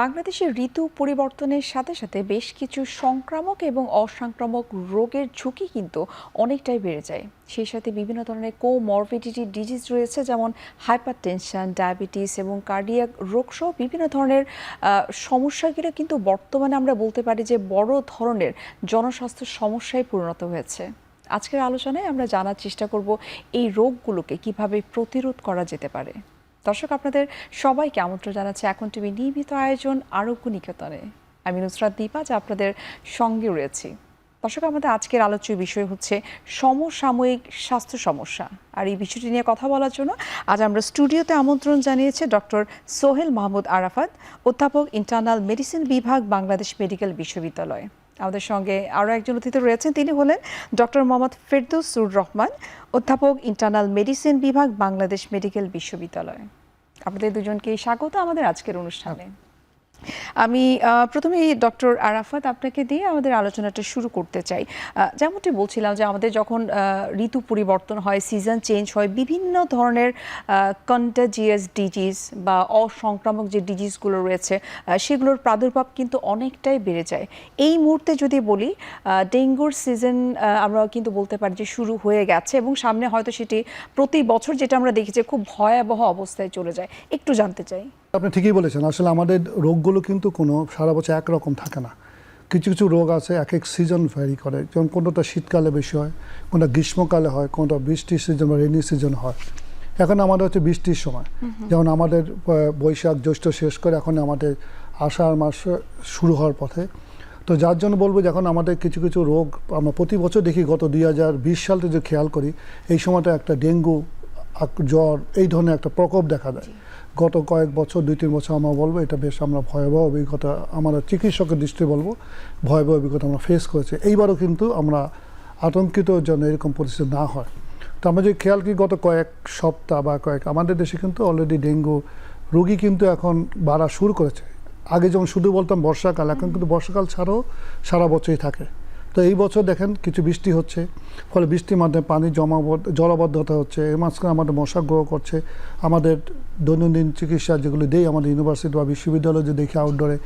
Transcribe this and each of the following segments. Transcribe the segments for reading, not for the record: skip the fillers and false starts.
বাংলাদেশের ঋতু পরিবর্তনের সাথে সাথে বেশ কিছু সংক্রামক এবং অসংক্রামক রোগের ঝুঁকি কিন্তু অনেকটাই বেড়ে যায়। সেই সাথে বিভিন্ন ধরনের কোমরবিডিটি ডিজিজ রয়েছে, যেমন হাইপারটেনশন, ডায়াবেটিস এবং কার্ডিয়াক রোগসহ বিভিন্ন ধরনের সমস্যাগুলো কিন্তু বর্তমানে আমরা বলতে পারি যে বড় ধরনের জনস্বাস্থ্য সমস্যায় পরিণত হয়েছে। আজকের আলোচনায় আমরা জানার চেষ্টা করব এই রোগগুলোকে কিভাবে প্রতিরোধ করা যেতে পারে। দর্শক, আপনাদের সবাইকে আমন্ত্রণ জানাচ্ছি এখন টিভি নিয়মিত আয়োজন আরোগ্য নিকেতনে। আমি নুসরাত দীপা, যা আপনাদের সঙ্গে রয়েছি। দর্শক, আমাদের আজকের আলোচ্য বিষয় হচ্ছে সমসাময়িক স্বাস্থ্য সমস্যা। আর এই বিষয়টি নিয়ে কথা বলার জন্য আজ আমরা স্টুডিওতে আমন্ত্রণ জানিয়েছি ডক্টর সোহেল মাহমুদ আরাফাত, অধ্যাপক, ইন্টারনাল মেডিসিন বিভাগ, বাংলাদেশ মেডিকেল বিশ্ববিদ্যালয়। আমাদের সঙ্গে আরও একজন অতিথি রয়েছেন, তিনি হলেন ডক্টর মোহাম্মদ ফেরদৌসুর রহমান, অধ্যাপক, ইন্টারনাল মেডিসিন বিভাগ, বাংলাদেশ মেডিকেল বিশ্ববিদ্যালয়। আপনাদের দুজনকে স্বাগত আমাদের আজকের অনুষ্ঠানে। আমি প্রথমেই ডক্টর আরাফাত আপনাকে দিয়ে আমাদের আলোচনাটা শুরু করতে চাই। যেমনটি বলছিলাম যে আমাদের যখন ঋতু পরিবর্তন হয়, সিজন চেঞ্জ হয়, বিভিন্ন ধরনের কন্টাজিয়াস ডিজিজ বা অসংক্রামক যে ডিজিজগুলো রয়েছে সেগুলোর প্রাদুর্ভাব কিন্তু অনেকটাই বেড়ে যায়। এই মুহূর্তে যদি বলি, ডেঙ্গুর সিজন আমরা কিন্তু বলতে পারি যে শুরু হয়ে গেছে এবং সামনে হয়তো সেটি প্রতি বছর, যেটা আমরা দেখি যে খুব ভয়াবহ অবস্থায় চলে যায়। একটু জানতে চাই। আপনি ঠিকই বলেছেন, আসলে আমাদের রোগগুলো কিন্তু কোনো সারা বছর একরকম থাকে না। কিছু কিছু রোগ আছে এক এক সিজন ভ্যারি করে, যেমন কোনোটা শীতকালে বেশি হয়, কোনোটা গ্রীষ্মকালে হয়, কোনোটা বৃষ্টির সিজন বা রেনি সিজন হয়। এখন আমাদের হচ্ছে বৃষ্টির সময়, যেমন আমাদের বৈশাখ জ্যৈষ্ঠ শেষ করে এখন আমাদের আষাঢ় মাস শুরু হওয়ার পথে। তো যার জন্য বলবো যে এখন আমাদের কিছু কিছু রোগ আমরা প্রতি বছর দেখি, গত 2020 সাল থেকে যে খেয়াল করি, এই সময়টা একটা ডেঙ্গু, জ্বর, এই ধরনের একটা প্রকোপ দেখা দেয়। গত কয়েক বছর, 2-3 বছর আমরা বলবো এটা বেশ আমরা ভয়াবহ অভিজ্ঞতা, আমরা চিকিৎসকের দৃষ্টি বলবো ভয়াবহ অভিজ্ঞতা আমরা ফেস করেছি। এইবারও কিন্তু আমরা আতঙ্কিত যেন এরকম পরিস্থিতি না হয়। তো আমরা যে খেয়াল করি গত কয়েক সপ্তাহ বা আমাদের দেশে কিন্তু অলরেডি ডেঙ্গু রোগী কিন্তু এখন বাড়া শুরু করেছে। আগে যেমন শুধু বলতাম বর্ষাকাল, এখন কিন্তু বর্ষাকাল ছাড়াও সারা বছরই থাকে। তো এই বছর দেখেন কিছু বৃষ্টি হচ্ছে, ফলে বৃষ্টির মাধ্যমে পানি জলাবদ্ধতা হচ্ছে, এর মাঝখানে আমাদের মশা গ্রহ করছে। আমাদের দৈনন্দিন চিকিৎসা যেগুলো দেই আমাদের ইউনিভার্সিটি বা বিশ্ববিদ্যালয়ে যে দেখি আউটডোরে,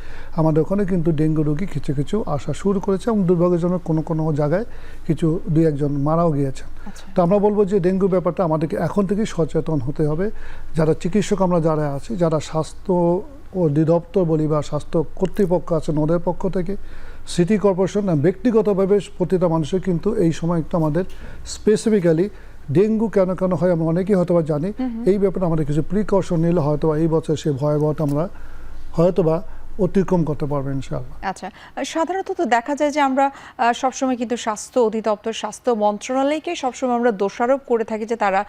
আমাদের ওখানে কিন্তু ডেঙ্গু রোগী কিছু কিছু আসা শুরু করেছে এবং দুর্ভাগ্যজনক কোনো কোনো জায়গায় কিছু 2-1 মারাও গিয়েছেন। তো আমরা বলবো যে ডেঙ্গু ব্যাপারটা আমাদেরকে এখন থেকেই সচেতন হতে হবে। যারা চিকিৎসক আমরা যারা আছি, যারা স্বাস্থ্য অধিদপ্তর বলি বা স্বাস্থ্য কর্তৃপক্ষ আছেন, ওদের পক্ষ থেকে, সিটি কর্পোরেশন, ব্যক্তিগতভাবে প্রতিটা মানুষের কিন্তু এই সময় একটু আমাদের স্পেসিফিক্যালি ডেঙ্গু কেন কেন হয় আমরা অনেকেই হয়তো বা জানি, এই ব্যাপারে আমাদের কিছু প্রিকশন নিলে হয়তো এই বছর সেই ভয়াবহতা আমরা হয়তো বা অতিক্রম করতে পারবো ইনশাআল্লাহ। আচ্ছা, সাধারণত তো দেখা যায় যে আমরা সবসময় কিন্তু স্বাস্থ্য অধিদপ্তর, স্বাস্থ্য মন্ত্রণালয়কে সবসময় আমরা দোষারোপ করে থাকি যে তারা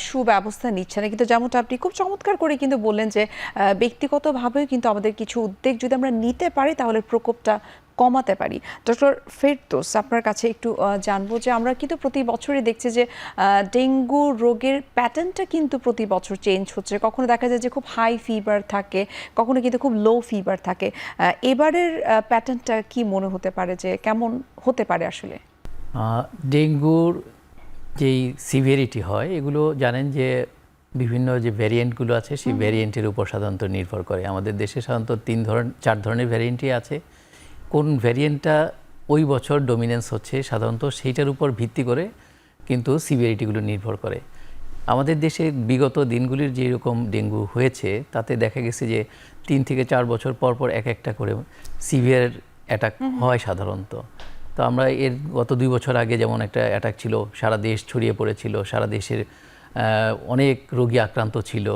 সুব্যবস্থা নিচ্ছে না। কিন্তু যেমনটা আপনি খুব চমৎকার করে কিন্তু বললেন যে ব্যক্তিগতভাবেও কিন্তু আমাদের কিছু উদ্যোগ যদি আমরা নিতে পারি তাহলে প্রকোপটা কমাতে পারি। ডক্টর ফেরদৌস, আপনার কাছে একটু জানবো যে আমরা কিন্তু প্রতি বছরই দেখছি যে ডেঙ্গু রোগের প্যাটার্নটা কিন্তু প্রতি বছর চেঞ্জ হচ্ছে। কখনো দেখা যায় যে খুব হাই ফিভার থাকে, কখনো কিন্তু খুব লো ফিভার থাকে। এবারের প্যাটার্নটা কি মনে হতে পারে, যে কেমন হতে পারে আসলে? ডেঙ্গুর যেই সিভিয়ারিটি হয়, এগুলো জানেন যে বিভিন্ন যে ভ্যারিয়েন্টগুলো আছে সেই ভ্যারিয়েন্টের উপর সাধারণত নির্ভর করে। আমাদের দেশে সাধারণত 4 ধরনের ভ্যারিয়েন্টই আছে। কোন ভ্যারিয়েন্টটা ওই বছর ডমিনেন্স হচ্ছে সাধারণত সেইটার উপর ভিত্তি করে কিন্তু সিভিয়ারিটিগুলো নির্ভর করে। আমাদের দেশে বিগত দিনগুলির যেরকম ডেঙ্গু হয়েছে তাতে দেখা গেছে যে 3 থেকে 4 বছর পর পর একটা করে সিভিয়ার অ্যাটাক হয় সাধারণত। তো আমরা এর গত 2 বছর আগে যেমন একটা অ্যাটাক ছিল, সারা দেশ ছড়িয়ে পড়েছিল, সারা দেশের অনেক রোগী আক্রান্ত ছিল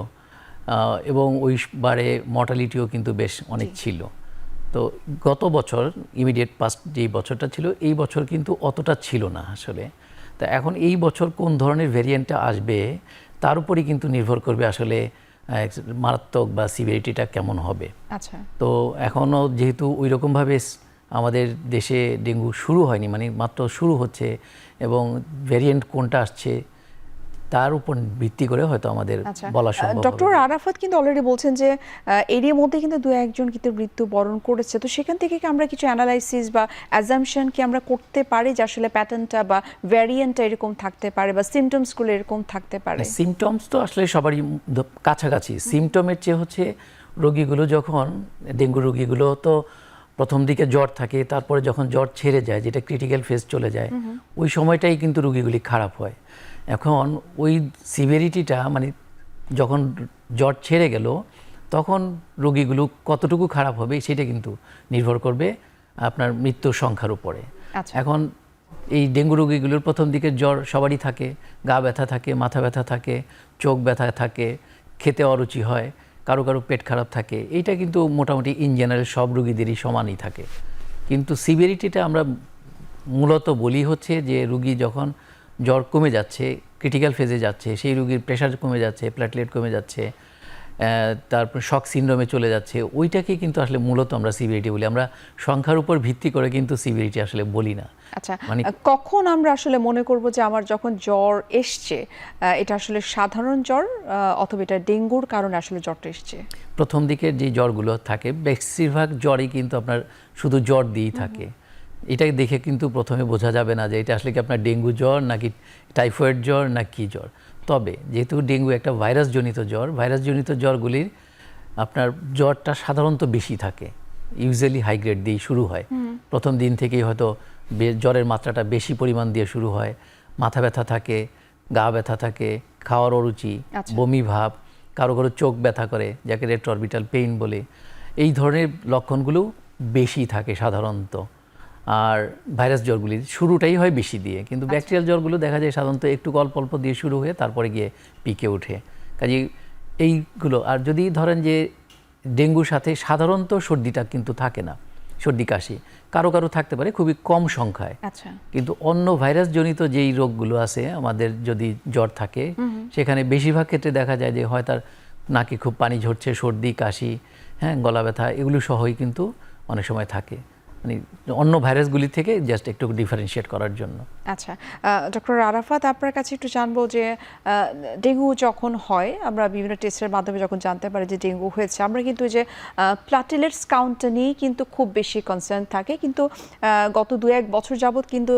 এবং ওইবারে মর্টালিটিও কিন্তু বেশ অনেক ছিল। তো গত বছর ইমিডিয়েট পাস্ট যেই বছরটা ছিল, এই বছর কিন্তু অতটা ছিল না আসলে। তা এখন এই বছর কোন ধরনের ভ্যারিয়েন্টটা আসবে তার উপরই কিন্তু নির্ভর করবে আসলে মারাত্মক বা সিভিয়ারিটিটা কেমন হবে। আচ্ছা, তো এখনও যেহেতু ওই রকমভাবে আমাদের দেশে ডেঙ্গু শুরু হয়নি, মানে মাত্র শুরু হচ্ছে, এবং ভ্যারিয়েন্ট কোনটা আসছে তার উপর ভিত্তি করে হয়তো আমাদের বলা সম্ভব। ডক্টর আরাফাত কিন্তু অলরেডি বলছেন যে এরই মধ্যে কিন্তু 2-1 কিন্তু মৃত্যুবরণ করেছে। তো সেখান থেকে কি আমরা কিছু অ্যানালাইসিস বা অ্যাজাম্পশন কি আমরা করতে পারি যে আসলে প্যাটার্নটা বা ভ্যারিয়েন্টটা এরকম থাকতে পারে বা সিমটমসগুলো এরকম থাকতে পারে? সিমটমস তো আসলে সবারই কাছাকাছি। সিমটমের চেয়ে হচ্ছে রোগীগুলো যখন ডেঙ্গু রোগীগুলো তো প্রথম দিকে জ্বর থাকে, তারপরে যখন জ্বর ছেড়ে যায়, যেটা ক্রিটিক্যাল ফেজ চলে যায়, ওই সময়টাই কিন্তু রোগীগুলি খারাপ হয়। এখন ওই সিভিয়ারিটিটা মানে যখন জ্বর ছেড়ে গেল তখন রোগীগুলো কতটুকু খারাপ হবে সেটা কিন্তু নির্ভর করবে আপনার মৃত্যুর সংখ্যার উপরে। আচ্ছা। এখন এই ডেঙ্গু রোগীগুলোর প্রথম দিকে জ্বর সবারই থাকে, গা ব্যথা থাকে, মাথা ব্যথা থাকে, চোখ ব্যথা থাকে, খেতে অরুচি হয়, কারো কারো পেট খারাপ থাকে। এইটা কিন্তু মোটামুটি ইন জেনারেল সব রোগীদেরই সমানই থাকে। কিন্তু সিভিয়ারিটিটা আমরা মূলত বলি হচ্ছে যে রোগী যখন জ্বর কমে যাচ্ছে, ক্রিটিক্যাল ফেজে যাচ্ছে, সেই রোগীর প্রেশার কমে যাচ্ছে, প্ল্যাটলেট কমে যাচ্ছে, তারপর শক সিনড্রোমে চলে যাচ্ছে, ওইটাকে কিন্তু আসলে মূলত আমরা সিভিয়ারিটি বলি। আমরা সংখ্যার উপর ভিত্তি করে কিন্তু সিভিয়ারিটি আসলে বলি না। আচ্ছা, কখন আমরা আসলে মনে করব যে আমার যখন জ্বর এসছে এটা আসলে সাধারণ জ্বর অথবা এটা ডেঙ্গুর কারণে আসলে জ্বরটা এসছে? প্রথম দিকের যে জ্বরগুলো থাকে বেশিরভাগ জ্বরই কিন্তু আপনার শুধু জ্বর দিয়েই থাকে। এটা দেখে কিন্তু প্রথমে বোঝা যাবে না যে এটা আসলে কি আপনার ডেঙ্গু জ্বর নাকি টাইফয়েড জ্বর না কি জ্বর। তবে যেহেতু ডেঙ্গু একটা ভাইরাসজনিত জ্বর, ভাইরাসজনিত জ্বরগুলির আপনার জ্বরটা সাধারণত বেশি থাকে, ইউজুয়ালি হাই গ্রেড দিয়ে শুরু হয়। প্রথম দিন থেকেই হয়তো জ্বরের মাত্রাটা বেশি পরিমাণ দিয়ে শুরু হয়, মাথা ব্যথা থাকে, গা ব্যথা থাকে, খাওয়ার অরুচি, বমি ভাব, কারো কারো চোখ ব্যথা করে যাকে রেট্রোঅরবিটাল পেইন বলে। এই ধরনের লক্ষণগুলো বেশি থাকে সাধারণত। আর ভাইরাস জ্বরগুলির শুরুটাই হয় বেশি দিয়ে, কিন্তু ব্যাকটেরিয়াল জ্বরগুলো দেখা যায় সাধারণত একটু অল্প অল্প দিয়ে শুরু হয়ে তারপরে গিয়ে পিকে ওঠে। কাজেই এইগুলো, আর যদি ধরেন যে ডেঙ্গুর সাথে সাধারণত সর্দিটা কিন্তু থাকে না, সর্দি কাশি কারো কারো থাকতে পারে খুবই কম সংখ্যায়। আচ্ছা। কিন্তু অন্য ভাইরাসজনিত যেই রোগগুলো আছে আমাদের যদি জ্বর থাকে সেখানে বেশিরভাগ ক্ষেত্রে দেখা যায় যে হয় তার নাকে খুব পানি ঝরছে, সর্দি কাশি, হ্যাঁ, গলা ব্যথা, এগুলো সহই কিন্তু অনেক সময় থাকে, মানে অন্য ভাইরাসগুলি থেকে জাস্ট একটু ডিফারেন্সিয়েট করার জন্য। আচ্ছা, ডক্টর আরাফাত, আপনার কাছে একটু জানবো যে ডেঙ্গু যখন হয় আমরা বিভিন্ন টেস্টের মাধ্যমে যখন জানতে পারি যে ডেঙ্গু হয়েছে, আমরা কিন্তু যে প্লাটিলেটস কাউন্টটা নিয়েই কিন্তু খুব বেশি কনসার্ন থাকে, কিন্তু গত 2-1 বছর যাবৎ কিন্তু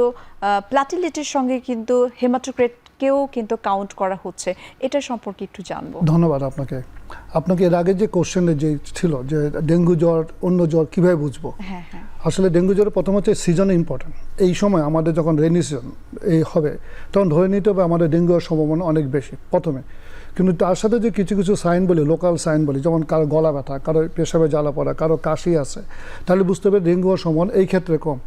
প্লাটিলেটের সঙ্গে কিন্তু হেমাটোক্রিটকেও কিন্তু কাউন্ট করা হচ্ছে, এটা সম্পর্কে একটু জানবো। ধন্যবাদ আপনাকে। এর আগে যে কোশ্চেনে যে ছিল যে ডেঙ্গু জ্বর অন্য জ্বর কীভাবে বুঝবো, হ্যাঁ হ্যাঁ, আসলে ডেঙ্গু জ্বরের প্রথম হচ্ছে সিজন ইম্পর্টেন্ট। এই সময় আমাদের যখন রেনি সিজন এই হবে তখন ধরে নিতে হবে আমাদের ডেঙ্গু হওয়ার সম্ভাবনা অনেক বেশি প্রথমে। কিন্তু তার সাথে যে কিছু কিছু সাইন বলি, লোকাল সাইন বলি, যেমন কারো গলা ব্যথা, কারো পেশাবে জ্বালা পড়া, কারো কাশি আছে, তাহলে বুঝতে হবে ডেঙ্গু হওয়ার সম্ভাবনা এই ক্ষেত্রে কম।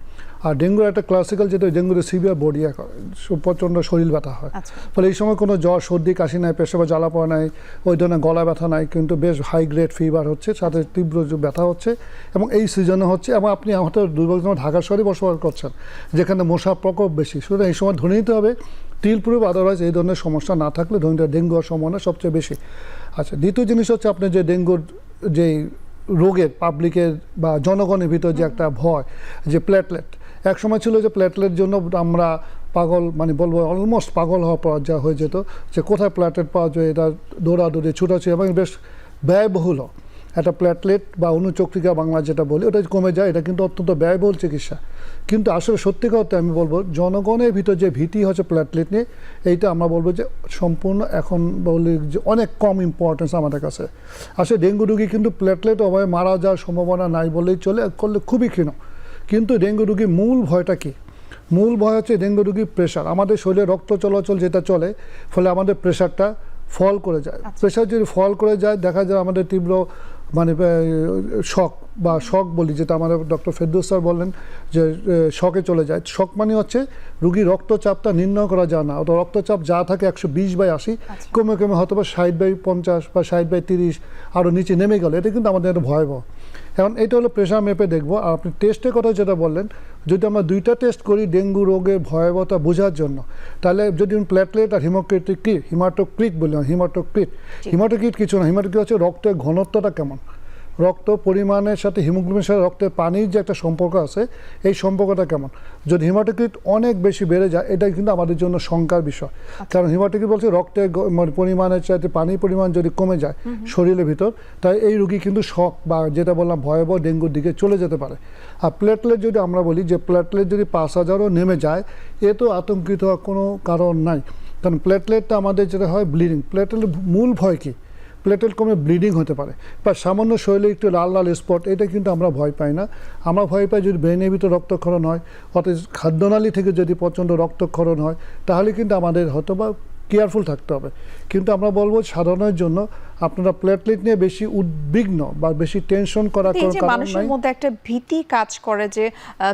আর ডেঙ্গুর একটা ক্লাসিক্যাল যেটা ডেঙ্গুর সিভিয়ার বডি প্রচণ্ড শরীর ব্যথা হয়, ফলে এই সময় কোনো জ্বর সর্দি কাশি নাই, পেশাবে জ্বালা পড়া নাই, ওই ধরনের গলা ব্যথা নাই, কিন্তু বেশ হাই গ্রেড ফিভার হচ্ছে, সাথে তীব্র ব্যথা হচ্ছে, এবং এই সিজনে হচ্ছে। এবং আপনি হয়তো দুর্ভাগ্যজনক ঢাকা শহরে বসবাস করছেন যেখানে মশার প্রকোপ বেশি, সুতরাং এই সময় ধরে নিতে হবে টিল প্রুফ, আদারওয়াইজ এই ধরনের সমস্যা না থাকলে ধরে নিতে ডেঙ্গু হওয়ার সম্ভাবনা সবচেয়ে বেশি। আচ্ছা, দ্বিতীয় জিনিস হচ্ছে আপনি যে ডেঙ্গুর যেই রোগের পাবলিকের বা জনগণের ভিতর যে একটা ভয়, যে প্লেটলেট, এক সময় ছিল যে প্লেটলেট জন্য আমরা পাগল, মানে বলবো অলমোস্ট পাগল হওয়া পাওয়া যা হয়ে যেত, যে কোথায় প্লেটলেট পাওয়া যায়, এটা দৌড়াদৌড়ি ছুটাছুটি এবং বেশ ব্যয়বহুল। একটা প্লেটলেট বা অনুচক্রিকা বাংলা যেটা বলি ওটা কমে যায়, এটা কিন্তু অত্যন্ত ব্যয়বহুল চিকিৎসা। কিন্তু আসলে সত্যি কথা আমি বলবো জনগণের ভিতর যে ভীতি হচ্ছে প্লেটলেট নিয়ে, এইটা আমরা বলবো যে সম্পূর্ণ এখন বলি যে অনেক কম ইম্পর্টেন্স আমাদের কাছে। আসলে ডেঙ্গু রোগী কিন্তু প্লেটলেট অভাবে মারা যাওয়ার সম্ভাবনা নাই বললেই চলে, করলে খুবই ক্ষীণ। কিন্তু ডেঙ্গু রোগীর মূল ভয়টা কি? মূল ভয় হচ্ছে ডেঙ্গু রোগীর প্রেশার। আমাদের শরীরে রক্ত চলাচল যেটা চলে, ফলে আমাদের প্রেশারটা ফল করে যায়। প্রেশার যদি ফল করে যায় দেখা যায় আমাদের তীব্র মানে শক বা শক বলি, যেটা আমাদের ডক্টর ফেরদৌস স্যার বললেন যে শকে চলে যায়। শক মানে হচ্ছে রুগীর রক্তচাপটা নির্ণয় করা যায় না, ওটা রক্তচাপ যা থাকে 120/80 কমে কমে হয়তো বা 60/50 বা 60/30 আরও নিচে নেমে গেল, এটা কিন্তু আমাদের একটা ভয়াবহ। এখন এটা হলো প্রেশার মেপে দেখবো। আর আপনি টেস্টের কথা যেটা বললেন, যদি আমরা 2টা টেস্ট করি ডেঙ্গু রোগের ভয়াবহতা বোঝার জন্য, তাহলে যদি প্লেটলেট আর হিমাটোক্রিট বলি, হিমাটোক্রিট কিছু না, হিমাটোক্রিট হচ্ছে রক্তের ঘনত্বটা কেমন, রক্ত পরিমাণের সাথে হিমোগ্লোবিনের সাথে রক্তের পানির যে একটা সম্পর্ক আছে, এই সম্পর্কটা কেমন। যদি হিমাটোক্রিট অনেক বেশি বেড়ে যায়, এটা কিন্তু আমাদের জন্য শঙ্কার বিষয়। কারণ হিমাটোক্রিট বলছে রক্তের পরিমাণের চাইতে পানির পরিমাণ যদি কমে যায় শরীরের ভিতর, তাই এই রোগী কিন্তু শক বা যেটা বললাম ভয়াবহ ডেঙ্গুর দিকে চলে যেতে পারে। আর প্লেটলেট যদি আমরা বলি যে প্লেটলেট যদি 5000ও নেমে যায়, এ তো আতঙ্কিত হওয়ার কোনো কারণ নাই। কারণ প্লেটলেটটা আমাদের যেটা হয় ব্লিডিং। প্লেটলেট মূল ভয় কী? প্লেটলেট কমে ব্লিডিং হতে পারে, বা সামান্য শরীরে একটু লাল লাল স্পট, এটা কিন্তু আমরা ভয় পাই না। আমরা ভয় পাই যদি ব্রেনের ভিতরে রক্তক্ষরণ হয়, অর্থাৎ খাদ্যনালী থেকে যদি প্রচণ্ড রক্তক্ষরণ হয়, তাহলে কিন্তু আমাদের হয়তো বা কেয়ারফুল থাকতে হবে। কিন্তু আমরা বলবো সাধারণের জন্য আপনারা প্লেটলেট নিয়ে বেশি উদ্বিগ্ন বা বেশি টেনশন করার এই কোনো যে কারণ মানুষের নাই। মধ্যে একটা ভীতি কাজ করে যে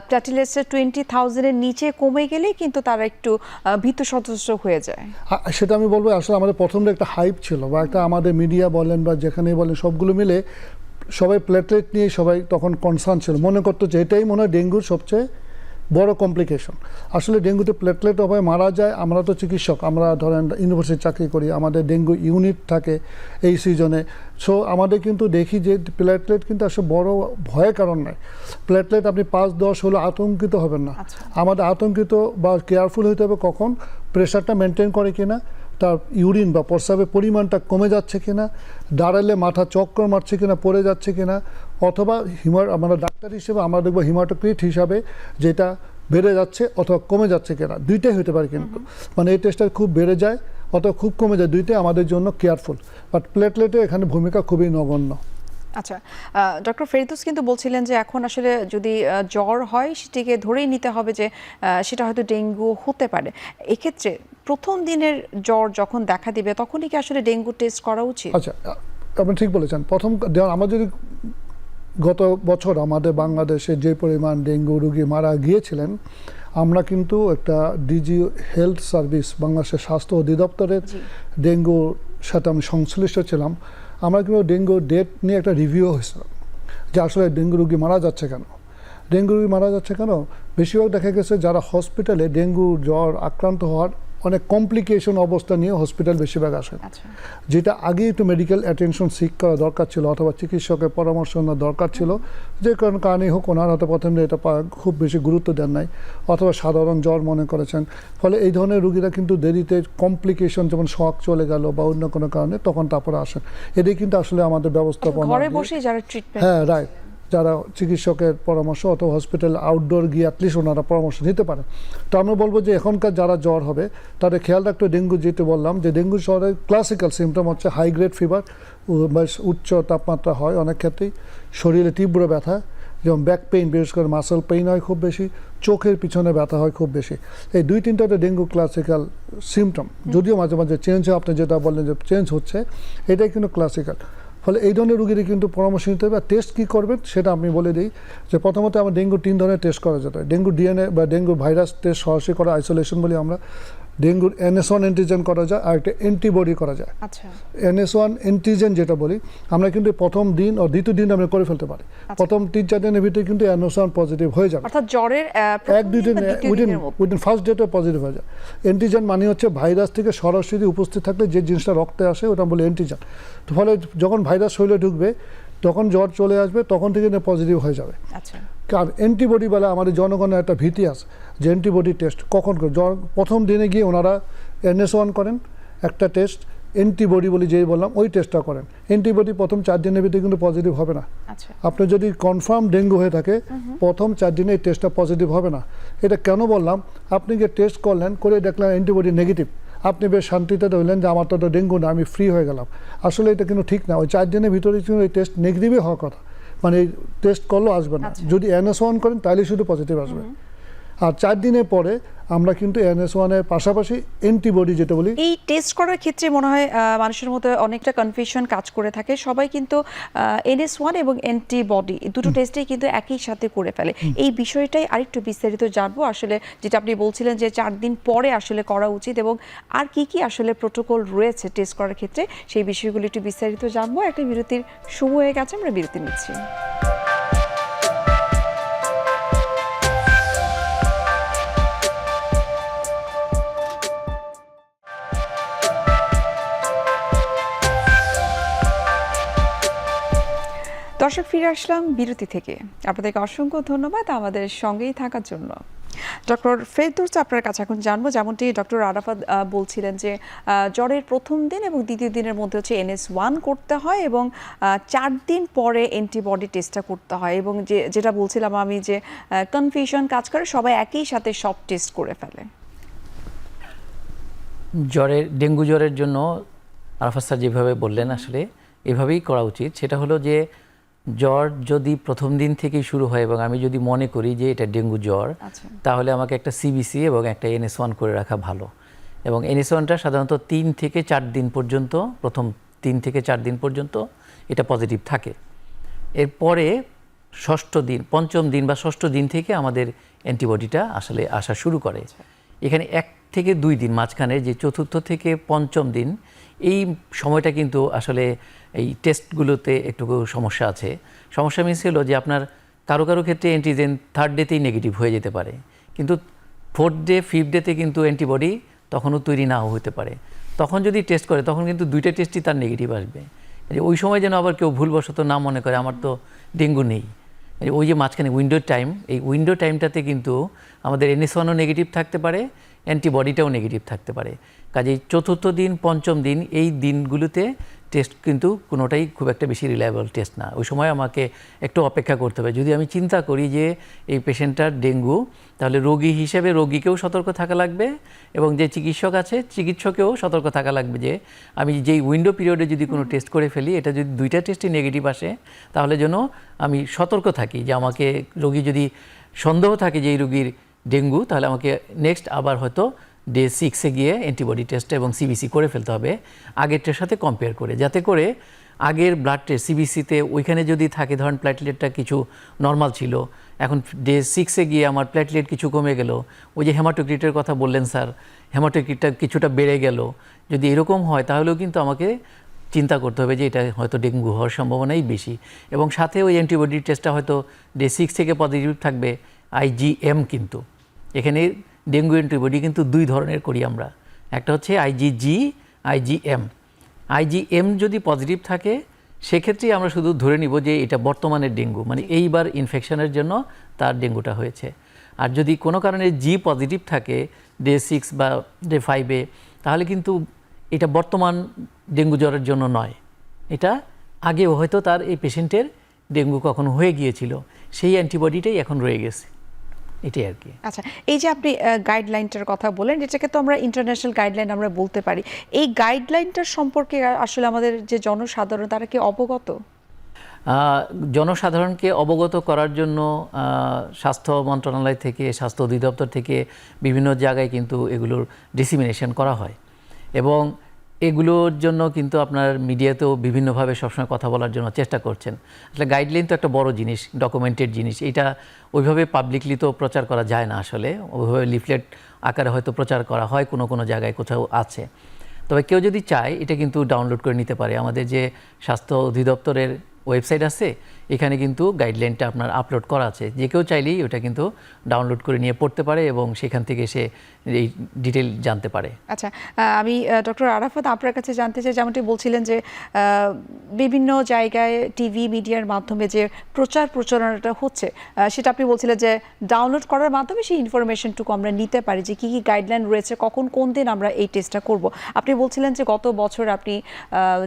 প্লেটলেটসের 20,000 এর নিচে কমে গেলেই কিন্তু তারা একটু ভীতু সদস্য হয়ে যায়। সেটা আমি বলবো আসলে আমাদের প্রথমে একটা হাইপ ছিল, বা একটা আমাদের মিডিয়া বলেন বা যেখানেই বলেন সবগুলো মিলে সবাই প্লেটলেট নিয়ে সবাই তখন কনসার্ন ছিল, মনে করতো যে এটাই মনে হয় ডেঙ্গুর সবচেয়ে বড় কমপ্লিকেশন। আসলে ডেঙ্গুতে প্লেটলেট অভাবে মারা যায়। আমরা তো চিকিৎসক, আমরা ধরেন ইউনিভার্সিটি চাকরি করি, আমাদের ডেঙ্গু ইউনিট থাকে এই সিজনে। সো আমাদের কিন্তু দেখি যে প্লেটলেট কিন্তু আসলে বড় ভয়ের কারণ নয়। প্লেটলেট আপনি 5-10 হলে আতঙ্কিত হবেন না। আমাদের আতঙ্কিত বা কেয়ারফুল হতে হবে কখন, প্রেশারটা মেনটেন করে কিনা, তার ইউরিন বা প্রস্রাবের পরিমাণটা কমে যাচ্ছে কিনা, দাঁড়ালে মাথা চক্কর মারছে কিনা, পড়ে যাচ্ছে কিনা, অথবা আমরা ডাক্তার হিসেবে আমরা দেখবো হিমাটোক্রিট হিসাবে যেটা বেড়ে যাচ্ছে অথবা কমে যাচ্ছে কিনা, দুইটাই হতে পারে কিন্তু। মানে এই টেস্টটা খুব বেড়ে যায় অথবা খুব কমে যায়, দুইটাই আমাদের জন্য কেয়ারফুল। বাট প্লেটলেটের এখানে ভূমিকা খুবই নগণ্য। আচ্ছা, ডক্টর ফেরদৌস কিন্তু বলছিলেন যে এখন আসলে যদি জ্বর হয় সেটিকে ধরেই নিতে হবে যে সেটা হয়তো ডেঙ্গু হতে পারে। এক্ষেত্রে প্রথম দিনের জ্বর যখন দেখা দিবে তখনই কি আসলে ডেঙ্গু টেস্ট করা উচিত? আচ্ছা, আপনি ঠিক বলেছেন। প্রথম আমরা যদি গত বছর আমাদের বাংলাদেশে যে পরিমাণ ডেঙ্গু রোগী মারা গিয়েছিলেন, আমরা কিন্তু একটা ডিজি হেলথ সার্ভিস বাংলাদেশের স্বাস্থ্য অধিদপ্তরের ডেঙ্গুর সাথে আমি সংশ্লিষ্ট ছিলাম। আমরা কিন্তু ডেঙ্গু ডেট নিয়ে একটা রিভিউ হয়েছিল যে আসলে ডেঙ্গু রোগী মারা যাচ্ছে কেন। ডেঙ্গু রোগী মারা যাচ্ছে কেন, বেশিরভাগ দেখা গেছে যারা হসপিটালে ডেঙ্গু জ্বর আক্রান্ত হওয়ার অনেক কমপ্লিকেশন অবস্থা নিয়ে হসপিটাল বেশিরভাগ আসে, যেটা আগে একটু মেডিকেল অ্যাটেনশন সিক করা দরকার ছিল অথবা চিকিৎসকের পরামর্শ নেওয়া দরকার ছিল। যে কারণ কারণেই হোক ওনার হয়তো প্রথমে এটা খুব বেশি গুরুত্ব দেন নাই অথবা সাধারণ জ্বর মনে করেছেন। ফলে এই ধরনের রুগীরা কিন্তু দেরিতে কমপ্লিকেশন যেমন শক চলে গেল বা অন্য কোনো কারণে তখন তারপরে আসেন। এটাই কিন্তু আসলে আমাদের ব্যবস্থাপনা, ঘরে বসে যারা ট্রিটমেন্ট, হ্যাঁ রাইট, যারা চিকিৎসকের পরামর্শ অথবা হসপিটাল আউটডোর গিয়ে অ্যাটলিস্ট ওনারা পরামর্শ নিতে পারেন। তো আমরা বলবো যে এখনকার যারা জ্বর হবে তাদের খেয়াল রাখতে ডেঙ্গু, যেটা বললাম যে ডেঙ্গু জ্বরের ক্লাসিক্যাল সিমটম হচ্ছে হাই গ্রেড ফিভার, উচ্চ তাপমাত্রা হয় অনেক ক্ষেত্রেই, শরীরে তীব্র ব্যথা যেমন ব্যাক পেইন, বিশেষ করে মাসল পেইন হয় খুব বেশি, চোখের পিছনে ব্যথা হয় খুব বেশি। এই 2-3টা ডেঙ্গু ক্লাসিক্যাল সিমটম, যদিও মাঝে মাঝে চেঞ্জ হয়, আপনি যেটা বললেন যে চেঞ্জ হচ্ছে, এটাই কিন্তু ক্লাসিক্যাল। ফলে এই ধরনের রুগীরা কিন্তু পরামর্শ নিতে হবে। আর টেস্ট কী করবেন সেটা আমি বলে দিই যে প্রথমত আমার ডেঙ্গু 3 ধরনের টেস্ট করা যেতে হয়। ডেঙ্গু ডিএনএ বা ডেঙ্গু ভাইরাস টেস্ট সরাসরি করা, আইসোলেশন বলি আমরা। ডেঙ্গুর NS1 অ্যান্টিজেন করা যায় আর একটা অ্যান্টিবডি করা যায়। আচ্ছা, NS1 অ্যান্টিজেন যেটা বলি আমরা কিন্তু প্রথম দিন ও দ্বিতীয় দিন আমরা করে ফেলতে পারি। প্রথম 3-4 দিনের ভিতরে কিন্তু NS1 পজিটিভ হয়ে যাবে, অর্থাৎ জ্বরের 1-2 দিন উইদিন ফার্স্ট ডেটে পজিটিভ হয়ে যায়। অ্যান্টিজেন মানে হচ্ছে ভাইরাস থেকে সরাসরি উপস্থিত থাকলে যে জিনিসটা রক্তে আসে ওটা বলি অ্যান্টিজেন। তো ফলে যখন ভাইরাস শরীরে ঢুকবে তখন জ্বর চলে আসবে, তখন থেকে পজিটিভ হয়ে যাবে। আচ্ছা, আর অ্যান্টিবডি বলে আমাদের জনগণের একটা ভীতি আছে যে অ্যান্টিবডি টেস্ট কখন করে, প্রথম দিনে গিয়ে ওনারা NS1 করেন একটা টেস্ট, অ্যান্টিবডি বলি যেই বললাম ওই টেস্টটা করেন। অ্যান্টিবডি প্রথম 4 দিনের ভিতরে কিন্তু পজিটিভ হবে না। আচ্ছা, আপনি যদি কনফার্ম ডেঙ্গু হয়ে থাকে প্রথম 4 দিনে এই টেস্টটা পজিটিভ হবে না। এটা কেন বললাম, আপনি গিয়ে টেস্ট করলেন, করে দেখলেন অ্যান্টিবডি নেগেটিভ, আপনি বেশ শান্তিতে রইলেন যে আমার তো ডেঙ্গু না, আমি ফ্রি হয়ে গেলাম। আসলে এটা কিন্তু ঠিক না। ওই 4 দিনের ভিতরে কিন্তু এই টেস্ট নেগেটিভই হওয়ার কথা, মানে টেস্ট করলেও আসবে না। যদি NS1 করেন তাহলে শুধু পজিটিভ আসবে। আর 4 দিনের পরে আমরা কিন্তু NS1 এর পাশাপাশি অ্যান্টিবডি যেটা বলি। এই টেস্ট করার ক্ষেত্রে মনে হয় মানুষের মধ্যে অনেকটা কনফিউশন কাজ করে থাকে। সবাই কিন্তু NS1 এবং অ্যান্টিবডি দুটো টেস্টেই কিন্তু একই সাথে করে ফেলে। এই বিষয়টাই আরেকটু বিস্তারিত জানবো, আসলে যেটা আপনি বলছিলেন যে 4 দিন পরে আসলে করা উচিত এবং আর কি কি আসলে প্রোটোকল রয়েছে টেস্ট করার ক্ষেত্রে, সেই বিষয়গুলো একটু বিস্তারিত জানবো। একটা বিরতির সময় হয়ে গেছে, আমরা বিরতি নিচ্ছি। দর্শক, ফিরে আসলাম বিরতি থেকে। আপনাদেরকে অসংখ্য ধন্যবাদ আমাদের সঙ্গেই থাকার জন্য। ডক্টর ফেরদৌস, আপনার কাছে এখন জানবো, যেমনটি ডক্টর আরাফাত বলছিলেন যে জ্বরের প্রথম দিন এবং দ্বিতীয় দিনের মধ্যে হচ্ছে NS1 করতে হয় এবং 4 দিন পরে অ্যান্টিবডি টেস্টটা করতে হয়, এবং যেটা বলছিলাম আমি যে কনফিউশন কাজ করে, সবাই একই সাথে সব টেস্ট করে ফেলে। ডেঙ্গু জ্বরের জন্য আরাফাত স্যার যেভাবে বললেন, আসলে এভাবেই করা উচিত। সেটা হলো যে জ্বর যদি প্রথম দিন থেকেই শুরু হয় এবং আমি যদি মনে করি যে এটা ডেঙ্গু জ্বর, আচ্ছা। তাহলে আমাকে একটা সিবিসি এবং একটা NS1 করে রাখা ভালো। এবং NS1টা সাধারণত 3 থেকে 4 দিন পর্যন্ত, প্রথম 3 থেকে 4 দিন পর্যন্ত এটা পজিটিভ থাকে। এরপরে ষষ্ঠ দিন, পঞ্চম দিন বা ষষ্ঠ দিন থেকে আমাদের অ্যান্টিবডিটা আসলে আসা শুরু করে। এখানে 1 থেকে 2 দিন মাঝখানে যে চতুর্থ থেকে পঞ্চম দিন, এই সময়টা কিন্তু আসলে এই টেস্টগুলোতে একটু সমস্যা আছে। সমস্যা মিনস হলো যে আপনার কারো কারো ক্ষেত্রে অ্যান্টিজেন 3rd ডেতেই নেগেটিভ হয়ে যেতে পারে, কিন্তু 4th ডে 5th ডেতে কিন্তু অ্যান্টিবডি তখনও তৈরি নাও হতে পারে। তখন যদি টেস্ট করে তখন কিন্তু 2টা টেস্টই তার নেগেটিভ আসবে। ওই সময় যেন আবার কেউ ভুলবশত না মনে করে আমার তো ডেঙ্গু নেই। ওই যে মাঝখানে উইন্ডো টাইম, এই উইন্ডো টাইমটাতে কিন্তু আমাদের NS1ও নেগেটিভ থাকতে পারে, অ্যান্টিবডিটাও নেগেটিভ থাকতে পারে। কাজেই চতুর্থ দিন, পঞ্চম দিন, এই দিনগুলোতে টেস্ট কিন্তু কোনোটাই খুব একটা বেশি রিলায়েবল টেস্ট না। ওই সময় আমাকে একটু অপেক্ষা করতে হবে। যদি আমি চিন্তা করি যে এই পেশেন্টটার ডেঙ্গু, তাহলে রোগী হিসেবে রোগীকেও সতর্ক থাকা লাগবে এবং যে চিকিৎসক আছে চিকিৎসকেও সতর্ক থাকা লাগবে যে আমি যেই উইন্ডো পিরিয়ডে যদি কোনো টেস্ট করে ফেলি, এটা যদি 2টা টেস্টই নেগেটিভ আসে, তাহলে যেন আমি সতর্ক থাকি যে আমাকে রোগী যদি সন্দেহ থাকে যে এই রোগীর ডেঙ্গু, তাহলে আমাকে নেক্সট আবার হয়তো ডে 6-এ গিয়ে অ্যান্টিবডি টেস্ট এবং সিবিসি করে ফেলতে হবে আগেরটার সাথে কম্পেয়ার করে, যাতে করে আগের ব্লাড টেস্ট সিবিসিতে ওইখানে যদি থাকে ধরেন প্ল্যাটলেটটা কিছু নর্মাল ছিল, এখন ডে 6-এ গিয়ে আমার প্ল্যাটলেট কিছু কমে গেল, ওই যে হেমাটোক্রিটের কথা বললেন স্যার, হেমাটোক্রিটটা কিছুটা বেড়ে গেল, যদি এরকম হয় তাহলেও কিন্তু আমাকে চিন্তা করতে হবে যে এটা হয়তো ডেঙ্গু হওয়ার সম্ভাবনাই বেশি। এবং সাথে ওই অ্যান্টিবডি টেস্টটা হয়তো ডে 6 থেকে পজিটিভ থাকবে IgM। কিন্তু এখানে ডেঙ্গু অ্যান্টিবডি কিন্তু 2 ধরনের করি আমরা, একটা হচ্ছে IgG, IgM। IgM যদি পজিটিভ থাকে সেক্ষেত্রেই আমরা শুধু ধরে নিব যে এটা বর্তমানের ডেঙ্গু, মানে এইবার ইনফেকশনের জন্য তার ডেঙ্গুটা হয়েছে। আর যদি কোনো কারণে G পজিটিভ থাকে ডে 6 বা ডে 5-এ, তাহলে কিন্তু এটা বর্তমান ডেঙ্গু জ্বরের জন্য নয়, এটা আগেও হয়তো তার এই পেশেন্টের ডেঙ্গু কখনো হয়ে গিয়েছিল, সেই অ্যান্টিবডিটাই এখন রয়ে গেছে, এটাই আর কি। আচ্ছা, এই যে আপনি গাইডলাইনটার কথা বলেন, যেটাকে তো আমরা ইন্টারন্যাশনাল গাইডলাইন আমরা বলতে পারি, এই গাইডলাইনটার সম্পর্কে আসলে আমাদের যে জনসাধারণ তারা কি অবগত? জনসাধারণকে অবগত করার জন্য স্বাস্থ্য মন্ত্রণালয় থেকে, স্বাস্থ্য অধিদপ্তর থেকে বিভিন্ন জায়গায় কিন্তু এগুলোর ডিসিমিনেশন করা হয় এবং এগুলোর জন্য কিন্তু আপনার মিডিয়াতেও বিভিন্নভাবে সবসময় কথা বলার জন্য চেষ্টা করছেন। আসলে গাইডলাইন তো একটা বড় জিনিস, ডকুমেন্টেড জিনিস, এটা ওইভাবে পাবলিকলি তো প্রচার করা যায় না, আসলে ওইভাবে লিফলেট আকারে হয়তো প্রচার করা হয় কোনো কোনো জায়গায়, কোথাও আছে। তবে কেউ যদি চায় এটা কিন্তু ডাউনলোড করে নিতে পারে। আমাদের যে স্বাস্থ্য অধিদপ্তরের ওয়েবসাইট আছে, এখানে কিন্তু গাইডলাইনটা আপনার আপলোড করা আছে, যে কেউ চাইলেই ওটা কিন্তু ডাউনলোড করে নিয়ে পড়তে পারে এবং সেখান থেকে সে এই ডিটেল জানতে পারে। আচ্ছা, আমি ডক্টর আরাফাত আপনার কাছে জানতে চাই, যেমনটি বলছিলেন যে বিভিন্ন জায়গায় টিভি মিডিয়ার মাধ্যমে যে প্রচারণাটা হচ্ছে, সেটা আপনি বলছিলেন যে ডাউনলোড করার মাধ্যমে সেই ইনফরমেশনটুকু আমরা নিতে পারি যে কী কী গাইডলাইন রয়েছে, কখন কোন দিন আমরা এই টেস্টটা করব। আপনি বলছিলেন যে গত বছর আপনি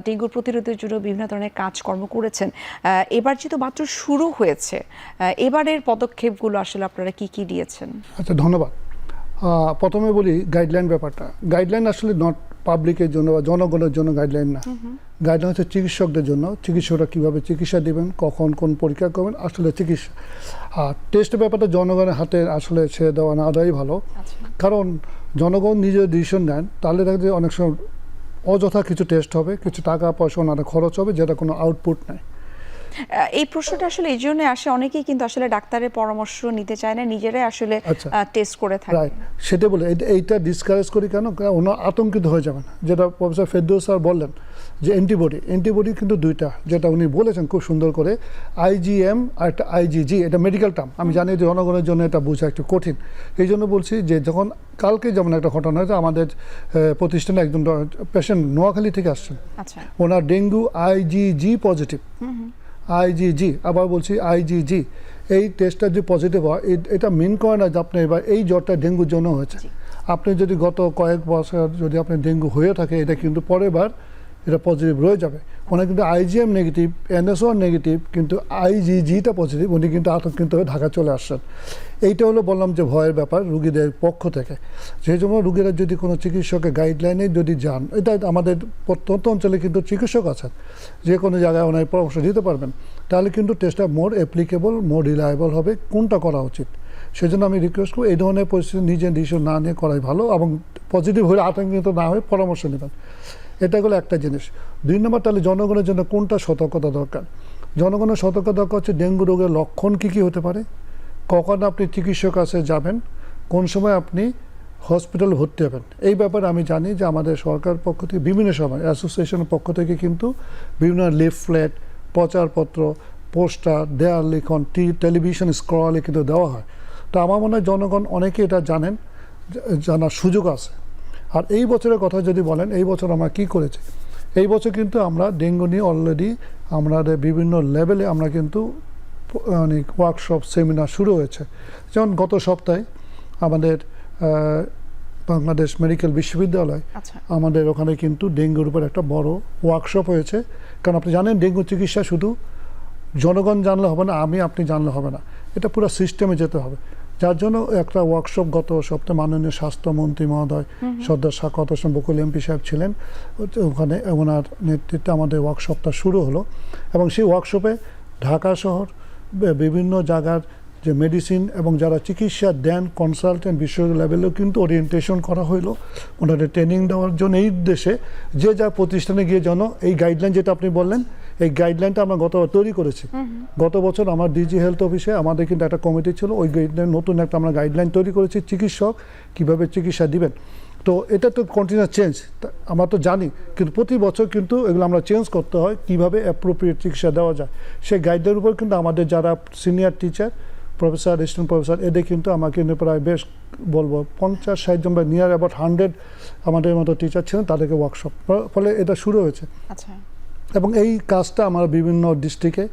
ডেঙ্গুর প্রতিরোধের জন্য বিভিন্ন ধরনের কাজকর্ম করেছেন, এবার যেহেতু মাত্র শুরু হয়েছে, এবারের পদক্ষেপগুলো আসলে আপনারা কি কি দিয়েছেন? আচ্ছা, ধন্যবাদ। প্রথমে বলি গাইডলাইন ব্যাপারটা। গাইডলাইন আসলে নট পাবলিকের জন্য বা জনগণের জন্য গাইডলাইন না, গাইডলাইন হচ্ছে চিকিৎসকদের জন্য। চিকিৎসকরা কীভাবে চিকিৎসা দেবেন, কখন কোন পরীক্ষা করবেন, আসলে চিকিৎসা। আর টেস্টের ব্যাপারটা জনগণের হাতে আসলে ছেড়ে দেওয়া না দেওয়াই ভালো, কারণ জনগণ নিজে ডিসিশন নেন, তাহলে দেখা যায় অনেক সময় অযথা কিছু টেস্ট হবে, কিছু টাকা পয়সা ওনারা খরচ হবে, যেটা কোনো আউটপুট নাই। এই প্রশ্নটা আসলে এই জন্য আসে, অনেকেই কিন্তু আসলে ডাক্তারের পরামর্শ নিতে চায় না, নিজেরাই আসলে টেস্ট করে থাকে। রাইট, সেটা বলে এইটা ডিসকারেজ করি কেন, ওনার আতঙ্কিত হয়ে যাবেন। যেটা প্রফেসর ফেরদৌস স্যার বললেন যে অ্যান্টিবডি কিন্তু 2টা, যেটা উনি বলেছেন খুব সুন্দর করে, IgM আর একটা IgG। এটা মেডিকেল টার্ম, আমি জানি যে জনগণের জন্য এটা বোঝা একটু কঠিন। এই জন্য বলছি যে যখন কালকে যেমন একটা ঘটনা হয়েছে, আমাদের প্রতিষ্ঠানে একজন পেশেন্ট নোয়াখালী থেকে আসছেন, ওনার ডেঙ্গু IgG পজিটিভ, IgG, আবার বলছি IgG। এই টেস্টটা যে পজিটিভ হয়, এটা মিন করে না যে আপনি এবার এই জ্বরটা ডেঙ্গুর জন্য হয়েছে। আপনি যদি গত কয়েক বছর যদি আপনার ডেঙ্গু হয়ে থাকে, এটা কিন্তু পরের বার এটা পজিটিভ রয়ে যাবে। ওনার কিন্তু IgM নেগেটিভ, NSO নেগেটিভ, কিন্তু IgGটা পজিটিভ, উনি কিন্তু আতঙ্কিত হয়ে ঢাকা চলে আসছেন। এইটা হলো বললাম যে ভয়ের ব্যাপার রুগীদের পক্ষ থেকে। সেই জন্য রুগীরা যদি কোনো চিকিৎসকের গাইডলাইনে যদি যান, এটা আমাদের প্রত্যন্ত অঞ্চলে কিন্তু চিকিৎসক আছেন, যে কোনো জায়গায় ওনার পরামর্শ দিতে পারবেন, তাহলে কিন্তু টেস্টটা মোর অ্যাপ্লিকেবল, মোর রিলায়েবল হবে কোনটা করা উচিত। সেজন্য আমি রিকোয়েস্ট করব এই ধরনের পরিস্থিতি নিজে ডিসিশন না নিয়ে করাই ভালো, এবং পজিটিভ হয়ে আতঙ্কিত না হয়ে পরামর্শ নেবেন। এটা হলো একটা জিনিস। 2 নম্বর, তাহলে জনগণের জন্য কোনটা সতর্কতা দরকার? জনগণের সতর্কতা দরকার হচ্ছে ডেঙ্গু রোগের লক্ষণ কী কী হতে পারে, কখন আপনি চিকিৎসক কাছে যাবেন, কোন সময় আপনি হসপিটালে ভর্তি হবেন। এই ব্যাপারে আমি জানি যে আমাদের সরকার পক্ষ থেকে বিভিন্ন সময় অ্যাসোসিয়েশনের পক্ষ থেকে কিন্তু বিভিন্ন লিফলেট, প্রচারপত্র, পোস্টার, দেয়াল লিখন, টেলিভিশন স্ক্রলে কিন্তু দেওয়া হয়। তো আমার মনে হয় জনগণ অনেকে এটা জানেন, জানার সুযোগ আছে। আর এই বছরের কথা যদি বলেন, এই বছর আমরা কী করেছি, এই বছর কিন্তু আমরা ডেঙ্গু নিয়ে অলরেডি আমাদের বিভিন্ন লেভেলে আমরা কিন্তু অনেক ওয়ার্কশপ, সেমিনার শুরু হয়েছে। যেমন গত সপ্তাহে আমাদের বাংলাদেশ মেডিকেল বিশ্ববিদ্যালয়, আমাদের ওখানে কিন্তু ডেঙ্গুর উপর একটা বড় ওয়ার্কশপ হয়েছে। কারণ আপনি জানেন ডেঙ্গু চিকিৎসা শুধু জনগণ জানলে হবে না, আপনি জানলে হবে না, এটা পুরো সিস্টেমে যেতে হবে। যার জন্য একটা ওয়ার্কশপ গত সপ্তাহে মাননীয় স্বাস্থ্যমন্ত্রী মহোদয় সর্দার সাখাওয়াত হোসেন বকুল এমপি সাহেব ছিলেন, ওখানে ওনার নেতৃত্বে আমাদের ওয়ার্কশপটা শুরু হলো। এবং সেই ওয়ার্কশপে ঢাকা শহর বিভিন্ন জায়গার যে মেডিসিন এবং যারা চিকিৎসা দেন কনসালটেন্ট বিশ্ব লেভেলেও কিন্তু ওরিয়েন্টেশন করা হইলো, ওনাদের ট্রেনিং দেওয়ার জন্য এই উদ্দেশ্যে যে যা প্রতিষ্ঠানে গিয়ে যেন এই গাইডলাইন, যেটা আপনি বললেন, এই গাইডলাইনটা আমরা গতবার তৈরি করেছি। গত বছর আমার ডিজি হেলথ অফিসে আমাদের কিন্তু একটা কমিটি ছিল, ওই গাইডলাইন নতুন একটা আমরা গাইডলাইন তৈরি করেছি, চিকিৎসক কীভাবে চিকিৎসা দিবেন। তো এটা তো কন্টিনিউয়াস চেঞ্জ, আমরা তো জানি, কিন্তু প্রতি বছর কিন্তু এগুলো আমরা চেঞ্জ করতে হয়, কীভাবে অ্যাপ্রোপ্রিয়েট চিকিৎসা দেওয়া যায়। সেই গাইডলাইনের উপর কিন্তু আমাদের যারা senior teacher, professor, assistant professor, এদের কিন্তু আমাকে প্রায় বেশ বলবো 50-60 জন বা নিয়ার অ্যাবাউট 100 আমাদের মতো টিচার ছিলেন, তাদেরকে ওয়ার্কশপ, ফলে এটা শুরু হয়েছে। আচ্ছা। এবং এই কাজটা আমরা বিভিন্ন ডিস্ট্রিক্টে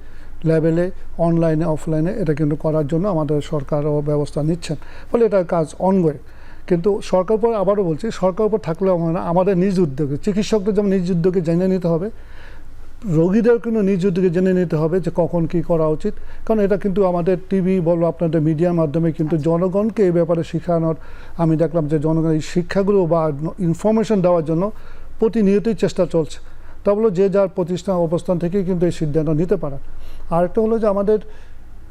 লেভেলে, অনলাইনে, অফলাইনে এটা কিন্তু করার জন্য আমাদের সরকারও ব্যবস্থা নিচ্ছেন, ফলে এটা কাজ অনগোয়িং। কিন্তু সরকার উপর আবারও বলছি, সরকার উপর থাকলেও আমাদের নিজ উদ্যোগে, চিকিৎসকদের যেমন নিজ উদ্যোগে জেনে নিতে হবে, রোগীদের কিন্তু নিজ উদ্যোগে জেনে নিতে হবে যে কখন কি করা উচিত। কারণ এটা কিন্তু আমাদের টিভি বলো, আপনাদের মিডিয়ার মাধ্যমে কিন্তু জনগণকে এই ব্যাপারে শেখানোর, আমি দেখলাম যে জনগণ এই শিক্ষাগুলো বা ইনফরমেশন দেওয়ার জন্য প্রতিনিয়তই চেষ্টা চলছে। তা বলো যে যার প্রতিষ্ঠান অবস্থান থেকেই কিন্তু এই সিদ্ধান্ত নিতে পারে। আরেকটা হলো যে আমাদের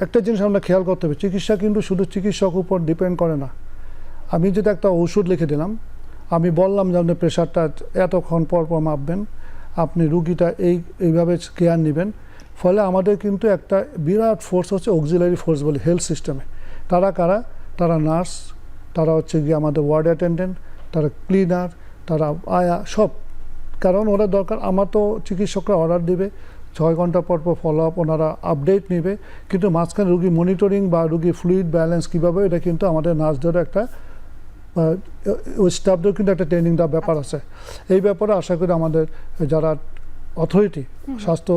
একটা জিনিস আমরা খেয়াল করতে হবে, চিকিৎসা কিন্তু শুধু চিকিৎসক উপর ডিপেন্ড করে না। আমি যদি একটা ওষুধ লিখে দিলাম, আমি বললাম যে আপনি প্রেশারটা এতক্ষণ পর পর মাপবেন, আপনি রুগীটা এইভাবে কেয়ার নেবেন, ফলে আমাদের কিন্তু একটা বিরাট ফোর্স হচ্ছে অক্সিলারি ফোর্স বলে হেলথ সিস্টেমে। তারা কারা? তারা নার্স, তারা হচ্ছে গিয়ে আমাদের ওয়ার্ড অ্যাটেন্ডেন্ট, তারা ক্লিনার, তারা আয়া, সব। কারণ ওরা দরকার, আমার তো চিকিৎসকরা অর্ডার দিবে, 6 ঘন্টা পর পর ফলো আপ, ওনারা আপডেট নেবে, কিন্তু মাঝখানে রুগী মনিটরিং বা রুগী ফ্লুইড ব্যালেন্স কীভাবে, এটা কিন্তু আমাদের নার্সদের একটা, ওই স্টাফদের কিন্তু একটা ট্রেনিং দেওয়ার ব্যাপার আছে। এই ব্যাপারে আশা করি আমাদের যারা অথরিটি, স্বাস্থ্য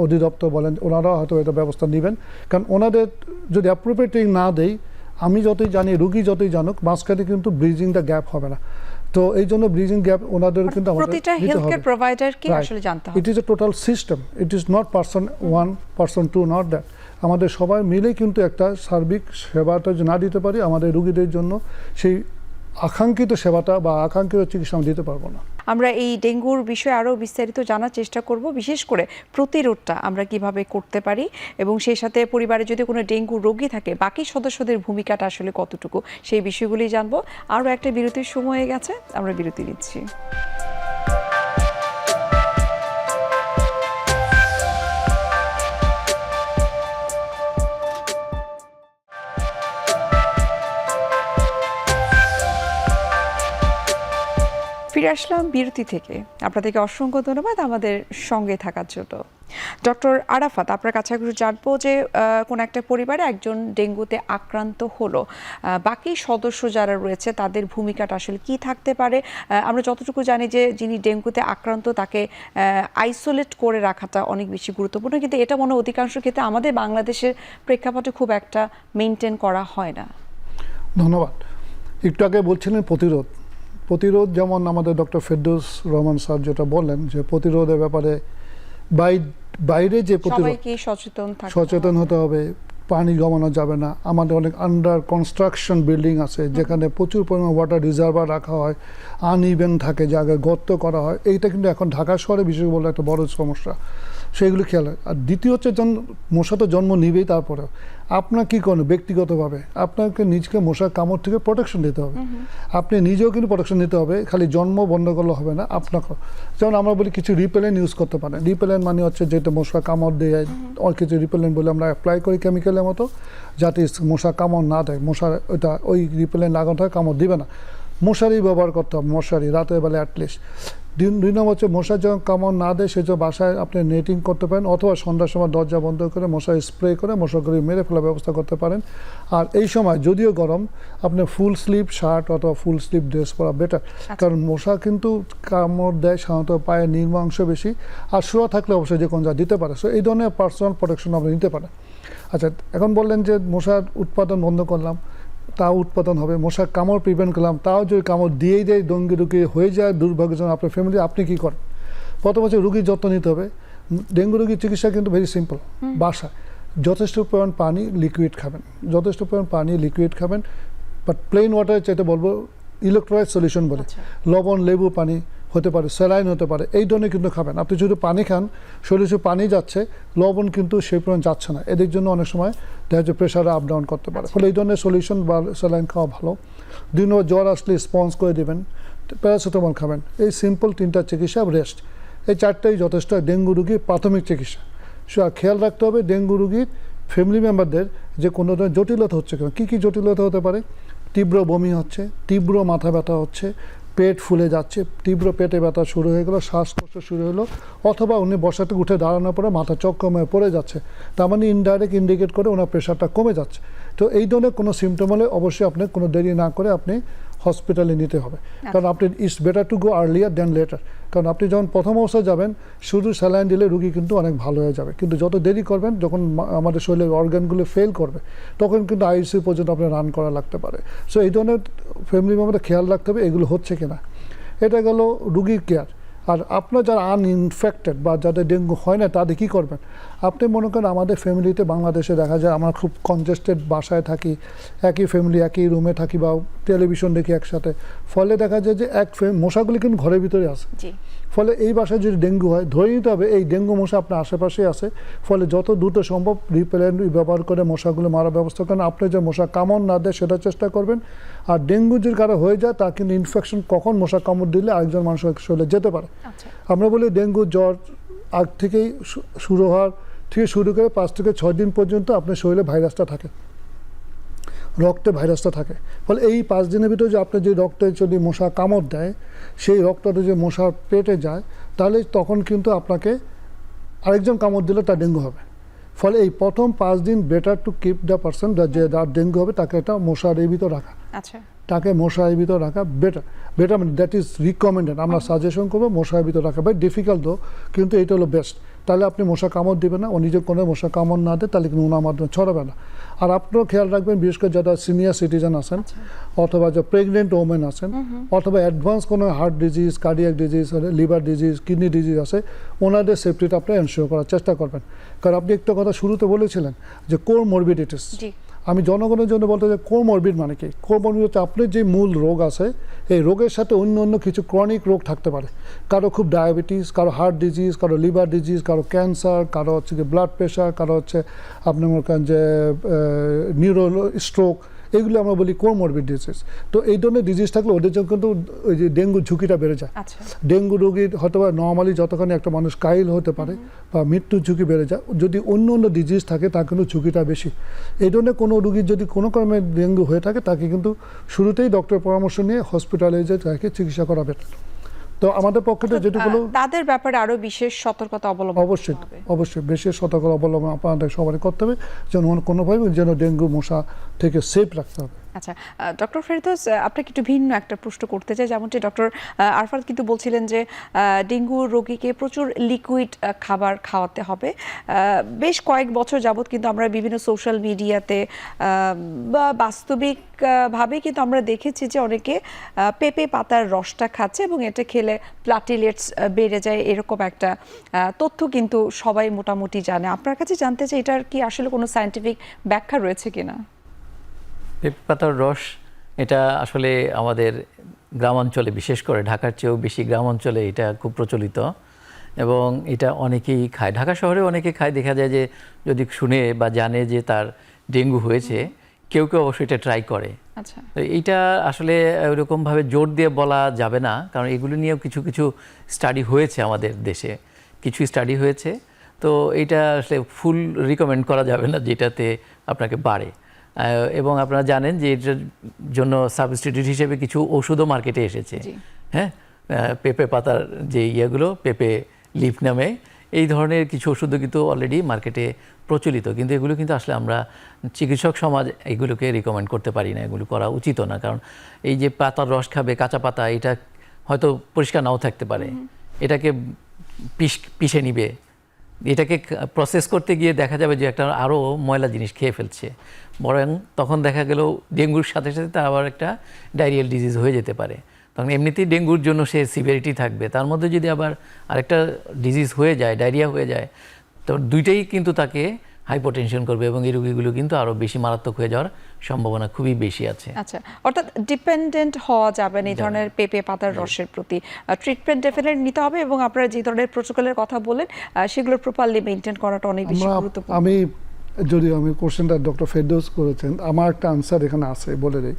অধিদপ্তর বলেন, ওনারাও হয়তো এটা ব্যবস্থা নেবেন। কারণ ওনাদের যদি অ্যাপ্রোপ্রিয়েট ট্রেনিং না দেয়, আমি যতই জানি, রুগী যতই জানুক, মাঝখানে কিন্তু ব্রিজিং দ্য গ্যাপ হবে না। তো এই জন্য ব্রিজিং গ্যাপ ওনাদের কিন্তু প্রতিটা হেলথকেয়ার প্রোভাইডারকে আসলে জানতে হবে। It is a total system, it is not person 1, person 2, not that. আমাদের সবাই মিলে কিন্তু একটা সার্বিক সেবাটা যদি না দিতে পারি, আমাদের রুগীদের জন্য সেই আকাঙ্ক্ষিত সেবাটা বা আকাঙ্ক্ষিত চিকিৎসা আমরা দিতে পারবো না। আমরা এই ডেঙ্গুর বিষয়ে আরও বিস্তারিত জানার চেষ্টা করব, বিশেষ করে প্রতিরোধটা আমরা কিভাবে করতে পারি, এবং সেই সাথে পরিবারে যদি কোনো ডেঙ্গু রোগী থাকে বাকি সদস্যদের ভূমিকাটা আসলে কতটুকু, সেই বিষয়গুলি জানবো। আরও একটা বিরতির সময় হয়ে গেছে, আমরা বিরতি নিচ্ছি। ফিরে আসলাম বিরতি থেকে। আপনাদেরকে অসংখ্য ধন্যবাদ আমাদের সঙ্গে থাকার জন্য। ডক্টর আরাফাত, আপনার কাছে একটু জানবো যে কোন একটা পরিবারে একজন ডেঙ্গুতে আক্রান্ত হলো, বাকি সদস্য যারা রয়েছে তাদের ভূমিকাটা আসলে কি থাকতে পারে? আমরা যতটুকু জানি যে যিনি ডেঙ্গুতে আক্রান্ত তাকে আইসোলেট করে রাখাটা অনেক বেশি গুরুত্বপূর্ণ, কিন্তু এটা মনে অধিকাংশ ক্ষেত্রে আমাদের বাংলাদেশের প্রেক্ষাপটে খুব একটা মেনটেন করা হয় না। ধন্যবাদ। একটু আগে বলছিলেন প্রতিরোধ, প্রতিরোধ যেমন আমাদের ডক্টর ফেরদৌস রহমান স্যার যেটা বললেন যে প্রতিরোধের ব্যাপারে বাইরে যে প্রতিরোধ সবাইকে সচেতন হতে হবে, পানি জমানো যাবে না। আমাদের অনেক আন্ডার কনস্ট্রাকশন বিল্ডিং আছে যেখানে প্রচুর পরিমাণ ওয়াটার রিজার্ভার রাখা হয়, আনইভেন থাকে, জায়গায় গর্ত করা হয়। এইটা কিন্তু এখন ঢাকা শহরে বিশেষ বলে একটা বড় সমস্যা, সেইগুলো খেয়াল হয়। আর দ্বিতীয় হচ্ছে মশা তো জন্ম নিবেই, তারপরেও আপনার কী করেন ব্যক্তিগতভাবে আপনাকে নিজকে মশার কামড় থেকে প্রোটেকশন দিতে হবে। আপনি নিজেও কিন্তু প্রোটেকশন নিতে হবে, খালি জন্ম বন্ধ করলে হবে না আপনাকে। যেমন আমরা বলি কিছু রিপেলেন্ট ইউজ করতে পারেন। রিপেলেন্ট মানে হচ্ছে যেটা মশা কামড় দিয়ে কিছু রিপেলেন্ট বলে আমরা অ্যাপ্লাই করি কেমিক্যালের মতো, যাতে মশা কামড় না দেয়। মশার ওই রিপেলেন্ট লাগানো হয়, কামড় দিবে না। মশারি ব্যবহার করতে হবে, মশারি রাতের বেলা অ্যাটলিস্ট। দুই নম্বর হচ্ছে মশার যখন কামড় না দেয় সেজন্য বাসায় আপনি নেটিং করতে পারেন, অথবা সন্ধ্যার সময় দরজা বন্ধ করে মশারি স্প্রে করে মশাগুলি মেরে ফেলার ব্যবস্থা করতে পারেন। আর এই সময় যদিও গরম, আপনি ফুল স্লিভ শার্ট অথবা ফুল স্লিভ ড্রেস পরা বেটার, কারণ মশা কিন্তু কামড় দেয় সাধারণত পায়ের নিম্ন অংশ বেশি, আর শোয়া থাকলে অবশ্যই যে কোনো যা দিতে পারে। সো এই ধরনের পার্সোনাল প্রোটেকশন আপনি নিতে পারেন। আচ্ছা, এখন বললেন যে মশার উৎপাদন বন্ধ করলাম, তাও উৎপাদন হবে। মশার কামড় প্রিভেন্ট করলাম, তাও যদি কামড় দিয়েই দেয়, ডেঙ্গু রোগী হয়ে যায় দুর্ভাগ্যজনক আপনার ফ্যামিলি, আপনি কী করেন? প্রথম হচ্ছে রুগীর যত্ন নিতে হবে। ডেঙ্গু রোগীর চিকিৎসা কিন্তু ভেরি সিম্পল। বাসায় যথেষ্ট পরিমাণ পানি লিকুইড খাবেন, যথেষ্ট পরিমাণ পানি লিকুইড খাবেন, বাট প্লেন ওয়াটারের চাইতে বলবো ইলেকট্রোলাইট সলিউশন বলে, লবণ, লেবু পানি হতে পারে, স্যালাইন হতে পারে, এই ধরনের কিন্তু খাবেন। আপনি যদি পানি খান, শরীরে পানি যাচ্ছে, লবণ কিন্তু সেই পরিমাণ যাচ্ছে না, এদের জন্য অনেক সময় দেখা যাচ্ছে প্রেশারে আপ ডাউন করতে পারে। ফলে এই ধরনের সলিউশন বা স্যালাইন খাওয়া ভালো। দুই নম্বর, জ্বর আসলে স্পঞ্জ করে দেবেন, প্যারাসিটামল খাবেন। এই সিম্পল তিনটা চিকিৎসা, রেস্ট, এই চারটাই যথেষ্ট ডেঙ্গু রোগীর প্রাথমিক চিকিৎসা। খেয়াল রাখতে হবে ডেঙ্গু রোগীর ফ্যামিলি মেম্বারদের যে কোনো ধরনের জটিলতা হচ্ছে কিনা। কী কী জটিলতা হতে পারে? তীব্র বমি হচ্ছে, তীব্র মাথা ব্যথা হচ্ছে, পেট ফুলে যাচ্ছে, তীব্র পেটে ব্যথা শুরু হয়ে গেলো, শ্বাসকষ্ট শুরু হলো, অথবা উনি বসা থেকে উঠে দাঁড়ানোর পরে মাথা চক্কর হয়ে পড়ে যাচ্ছে, তার মানে ইনডাইরেক্ট ইন্ডিকেট করে ওনার প্রেশারটা কমে যাচ্ছে। তো এই ধরনের কোনো সিমটম হলে অবশ্যই আপনি কোনো দেরি না করে আপনি হসপিটালে নিতে হবে, কারণ আপনি it's better to go earlier then letter. কারণ আপনি যখন প্রথম অবস্থায় যাবেন শুধু স্যালাইন দিলে রুগী কিন্তু অনেক ভালো হয়ে যাবে, কিন্তু যত দেরি করবেন, যখন আমাদের শরীরের অর্গানগুলো ফেল করবে, তখন কিন্তু আইসিইউ পর্যন্ত আপনার রান করা লাগতে পারে। সো এই ধরনের ফ্যামিলি মেম্বারদের খেয়াল রাখতে হবে এগুলো হচ্ছে কিনা। এটা গেল রুগীর কেয়ার। আর আপনার যারা আনইনফেক্টেড বা যাদের ডেঙ্গু হয় না, তাদের কী করবেন? আপনি মনে করেন আমাদের ফ্যামিলিতে বাংলাদেশে দেখা যায় আমরা খুব কনজেস্টেড বাসায় থাকি, একই ফ্যামিলি একই রুমে থাকি বা টেলিভিশন দেখি একসাথে, ফলে দেখা যায় যে মশাগুলি কিন্তু ঘরের ভিতরে আসে। ফলে এই বাসায় যদি ডেঙ্গু হয়, ধরে নিতে হবে এই ডেঙ্গু মশা আপনার আশেপাশেই আছে। ফলে যত দ্রুত সম্ভব রিপেলেন্ট ব্যবহার করে মশাগুলো মারার ব্যবস্থা করেন। আপনি যে মশা কামড় না দেয় সেটা চেষ্টা করবেন। আর ডেঙ্গু যদি কারো হয়ে যায়, তা কিন্তু ইনফেকশন কখন মশা কামড় দিলে আরেকজন মানুষের শরীরে যেতে পারে। আমরা বলি ডেঙ্গু জ্বর আগ থেকেই শুরু হওয়ার থেকে শুরু করে 5 থেকে 6 দিন পর্যন্ত আপনার শরীরে ভাইরাসটা থাকে, রক্তে ভাইরাসটা থাকে। ফলে এই 5 দিনের ভিতরে যে আপনার যে রক্তে যদি মশা কামড় দেয়, সেই রক্তটা যে মশার পেটে যায়, তাহলে তখন কিন্তু আপনাকে আরেকজন কামড় দিলে তার ডেঙ্গু হবে। ফলে এই প্রথম 5 দিন better to keep the person যার ডেঙ্গু হবে তাকে একটা মশারির ভিতর রাখা, তাকে মশারির ভিতর রাখা বেটার মানে দ্যাট ইজ রিকমেন্ডেড। আমরা সাজেশন করবো মশারির ভিতর রাখা, বাট ডিফিকাল্ট দো, কিন্তু এটা হলো বেস্ট। তাহলে আপনি মশা কামড় দিবেন না, ও নিজে কোনো মশা কামড় না দেয়, তাহলে কিন্তু ওনার মাধ্যমে ছড়াবে না। আর আপনারাও খেয়াল রাখবেন, বিশেষ করে যারা সিনিয়র সিটিজেন আছেন, অথবা যে প্রেগনেন্ট ওমেন আছেন, অথবা অ্যাডভান্স কোনো heart disease, cardiac disease, liver disease, kidney disease আছে, ওনাদের সেফটিটা আপনি এনশিওর করার চেষ্টা করবেন। কারণ আপনি একটা কথা শুরুতে বলেছিলেন যে কোমরবিডিটিস, আমি জনগণের জন্য বলতে চাই কোমরবিড মানে কি? কোমরবিড হচ্ছে আপনার যে মূল রোগ আছে, এই রোগের সাথে অন্য কিছু ক্রনিক রোগ থাকতে পারে। কারো খুব ডায়াবেটিস, কারো হার্ট ডিজিজ, কারো লিভার ডিজিজ, কারো ক্যান্সার, কারো হচ্ছে যে ব্লাড প্রেশার, কারো হচ্ছে আপনি মনে করেন যে নিউরো স্ট্রোক, এগুলো আমরা বলি কোমরবিড ডিজিজ। তো এই ধরনের ডিজিজ থাকলে ওদের জন্য কিন্তু ওই যে ডেঙ্গুর ঝুঁকিটা বেড়ে যায়। ডেঙ্গু রোগীর হয়তো বা নর্মালি যতখানি একটা মানুষ কাইল হতে পারে বা মৃত্যুর ঝুঁকি বেড়ে যায়, যদি অন্য ডিজিজ থাকে তার কিন্তু ঝুঁকিটা বেশি। এই ধরনের কোনো রোগীর যদি কোনো কারণে ডেঙ্গু হয়ে থাকে, তাকে কিন্তু শুরুতেই ডক্টরের পরামর্শ নিয়ে হসপিটালে যে তাকে চিকিৎসা করা বেটার। তো আমাদের পক্ষে যেটুকুলো তাদের ব্যাপারে আরো বিশেষ সতর্কতা অবলম্বন অবশ্যই বিশেষ সতর্কতা অবলম্বন আপনাদের সবারই করতে হবে, যেন কোনোভাবে যেন ডেঙ্গু মশা থেকে সেফ রাখতে হবে। আচ্ছা, ডক্টর ফেরদৌস, আপনাকে একটু ভিন্ন একটা প্রশ্ন করতে চাই। যেমনটি ডক্টর আরফাত কিন্তু বলছিলেন যে ডেঙ্গু রোগীকে প্রচুর লিকুইড খাবার খাওয়াতে হবে। বেশ কয়েক বছর যাবত কিন্তু আমরা বিভিন্ন সোশ্যাল মিডিয়াতে বা বাস্তবিকভাবে কিন্তু আমরা দেখেছি যে অনেকে পেঁপে পাতার রসটা খাচ্ছে এবং এটা খেলে প্লাটিলেটস বেড়ে যায়, এরকম একটা তথ্য কিন্তু সবাই মোটামুটি জানে। আপনার কাছে জানতে চাই এটার কি আসলে কোনো সায়েন্টিফিক ব্যাখ্যা রয়েছে কিনা? পেঁপে পাতার রস এটা আসলে আমাদের গ্রামাঞ্চলে, বিশেষ করে ঢাকার চেয়েও বেশি গ্রামাঞ্চলে এটা খুব প্রচলিত এবং এটা অনেকেই খায়। ঢাকা শহরে অনেকে খায়, দেখা যায় যে যদি শুনে বা জানে যে তার ডেঙ্গু হয়েছে, কেউ কেউ অবশ্যই এটা ট্রাই করে। আচ্ছা, তো এইটা আসলে ওইরকমভাবে জোর দিয়ে বলা যাবে না, কারণ এগুলো নিয়েও কিছু কিছু স্টাডি হয়েছে আমাদের দেশে, কিছু স্টাডি হয়েছে। তো এইটা আসলে ফুল রিকমেন্ড করা যাবে না যেটাতে আপনাকে বাড়ে। এবং আপনারা জানেন যে এটার জন্য সাবস্টিটিউট হিসেবে কিছু ওষুধও মার্কেটে এসেছে। হ্যাঁ, পেঁপে পাতার যে ইয়েগুলো, পেঁপে লিফ নামে এই ধরনের কিছু ওষুধও কিন্তু অলরেডি মার্কেটে প্রচলিত, কিন্তু এগুলো কিন্তু আসলে আমরা চিকিৎসক সমাজ এগুলোকে রিকমেন্ড করতে পারি না, এগুলো করা উচিত না। কারণ এই যে পাতার রস খাবে, কাঁচা পাতা, এটা হয়তো পরিষ্কার নাও থাকতে পারে, এটাকে পিষে নিবে, এটাকে প্রসেস করতে গিয়ে দেখা যাবে যে একটা আরও ময়লা জিনিস খেয়ে ফেলছে, বরং তখন দেখা গেল ডেঙ্গুর সাথে সাথে তার আবার একটা ডায়রিয়াল ডিজিজ হয়ে যেতে পারে। তখন এমনিতেই ডেঙ্গুর জন্য সে সিভিয়ারিটি থাকবে, তার মধ্যে যদি আবার আরেকটা ডিজিজ হয়ে যায়, ডায়রিয়া হয়ে যায়, তো দুইটাই কিন্তু তাকে হাইপোটেনশন করবে এবং এই রোগীগুলো কিন্তু আরও বেশি মারাত্মক হয়ে যাওয়ার সম্ভাবনা খুবই বেশি আছে। আচ্ছা, অর্থাৎ ডিপেন্ডেন্ট হওয়া যাবে না এই ধরনের পেঁপে পাতার রসের প্রতি। ট্রিটমেন্ট ডেফিনেটলি নিতে হবে এবং আপনারা যে ধরনের প্রোটোকলের কথা বলেন সেগুলো প্রপারলি মেনটেন করাটা অনেক বেশি গুরুত্বপূর্ণ। আমি কোশ্চেনটা ডক্টর ফেরদৌস করেছেন, আমার একটা আনসার এখানে আছে, বলে দিই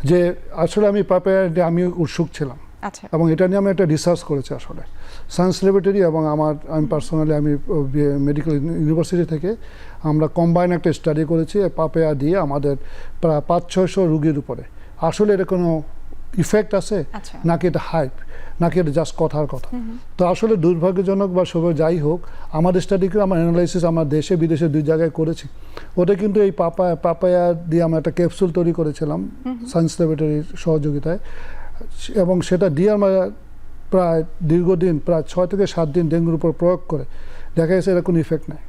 যে আসলে আমি পাপায়া নিয়ে আমি উৎসুক ছিলাম। আচ্ছা, এবং এটা নিয়ে আমি একটা রিসার্চ করেছি আসলে সায়েন্স ল্যাবরেটরি এবং আমি পার্সোনালি আমি মেডিকেল ইউনিভার্সিটি থেকে আমরা কম্বাইন একটা স্টাডি করেছি পাপায়া দিয়ে আমাদের প্রায় 500-600 রুগীর উপরে। আসলে এটা কোনো ইফেক্ট আছে নাকি এটা হাইপ, নাকি এটা জাস্ট কথার কথা। তো আসলে দুর্ভাগ্যজনক বা সবাই যাই হোক, আমাদের স্টাডি করে আমার অ্যানালাইসিস আমরা দেশে বিদেশে 2 জায়গায় করেছি। ওটা কিন্তু এই পাপায়া দিয়ে আমরা একটা ক্যাপসুল তৈরি করেছিলাম সায়েন্স ল্যাবরেটরির সহযোগিতায়, এবং সেটা দিয়ে আমরা প্রায় দীর্ঘদিন, প্রায় 6 থেকে 7 দিন ডেঙ্গুর উপর প্রয়োগ করে দেখা গেছে এর কোনো ইফেক্ট নেই।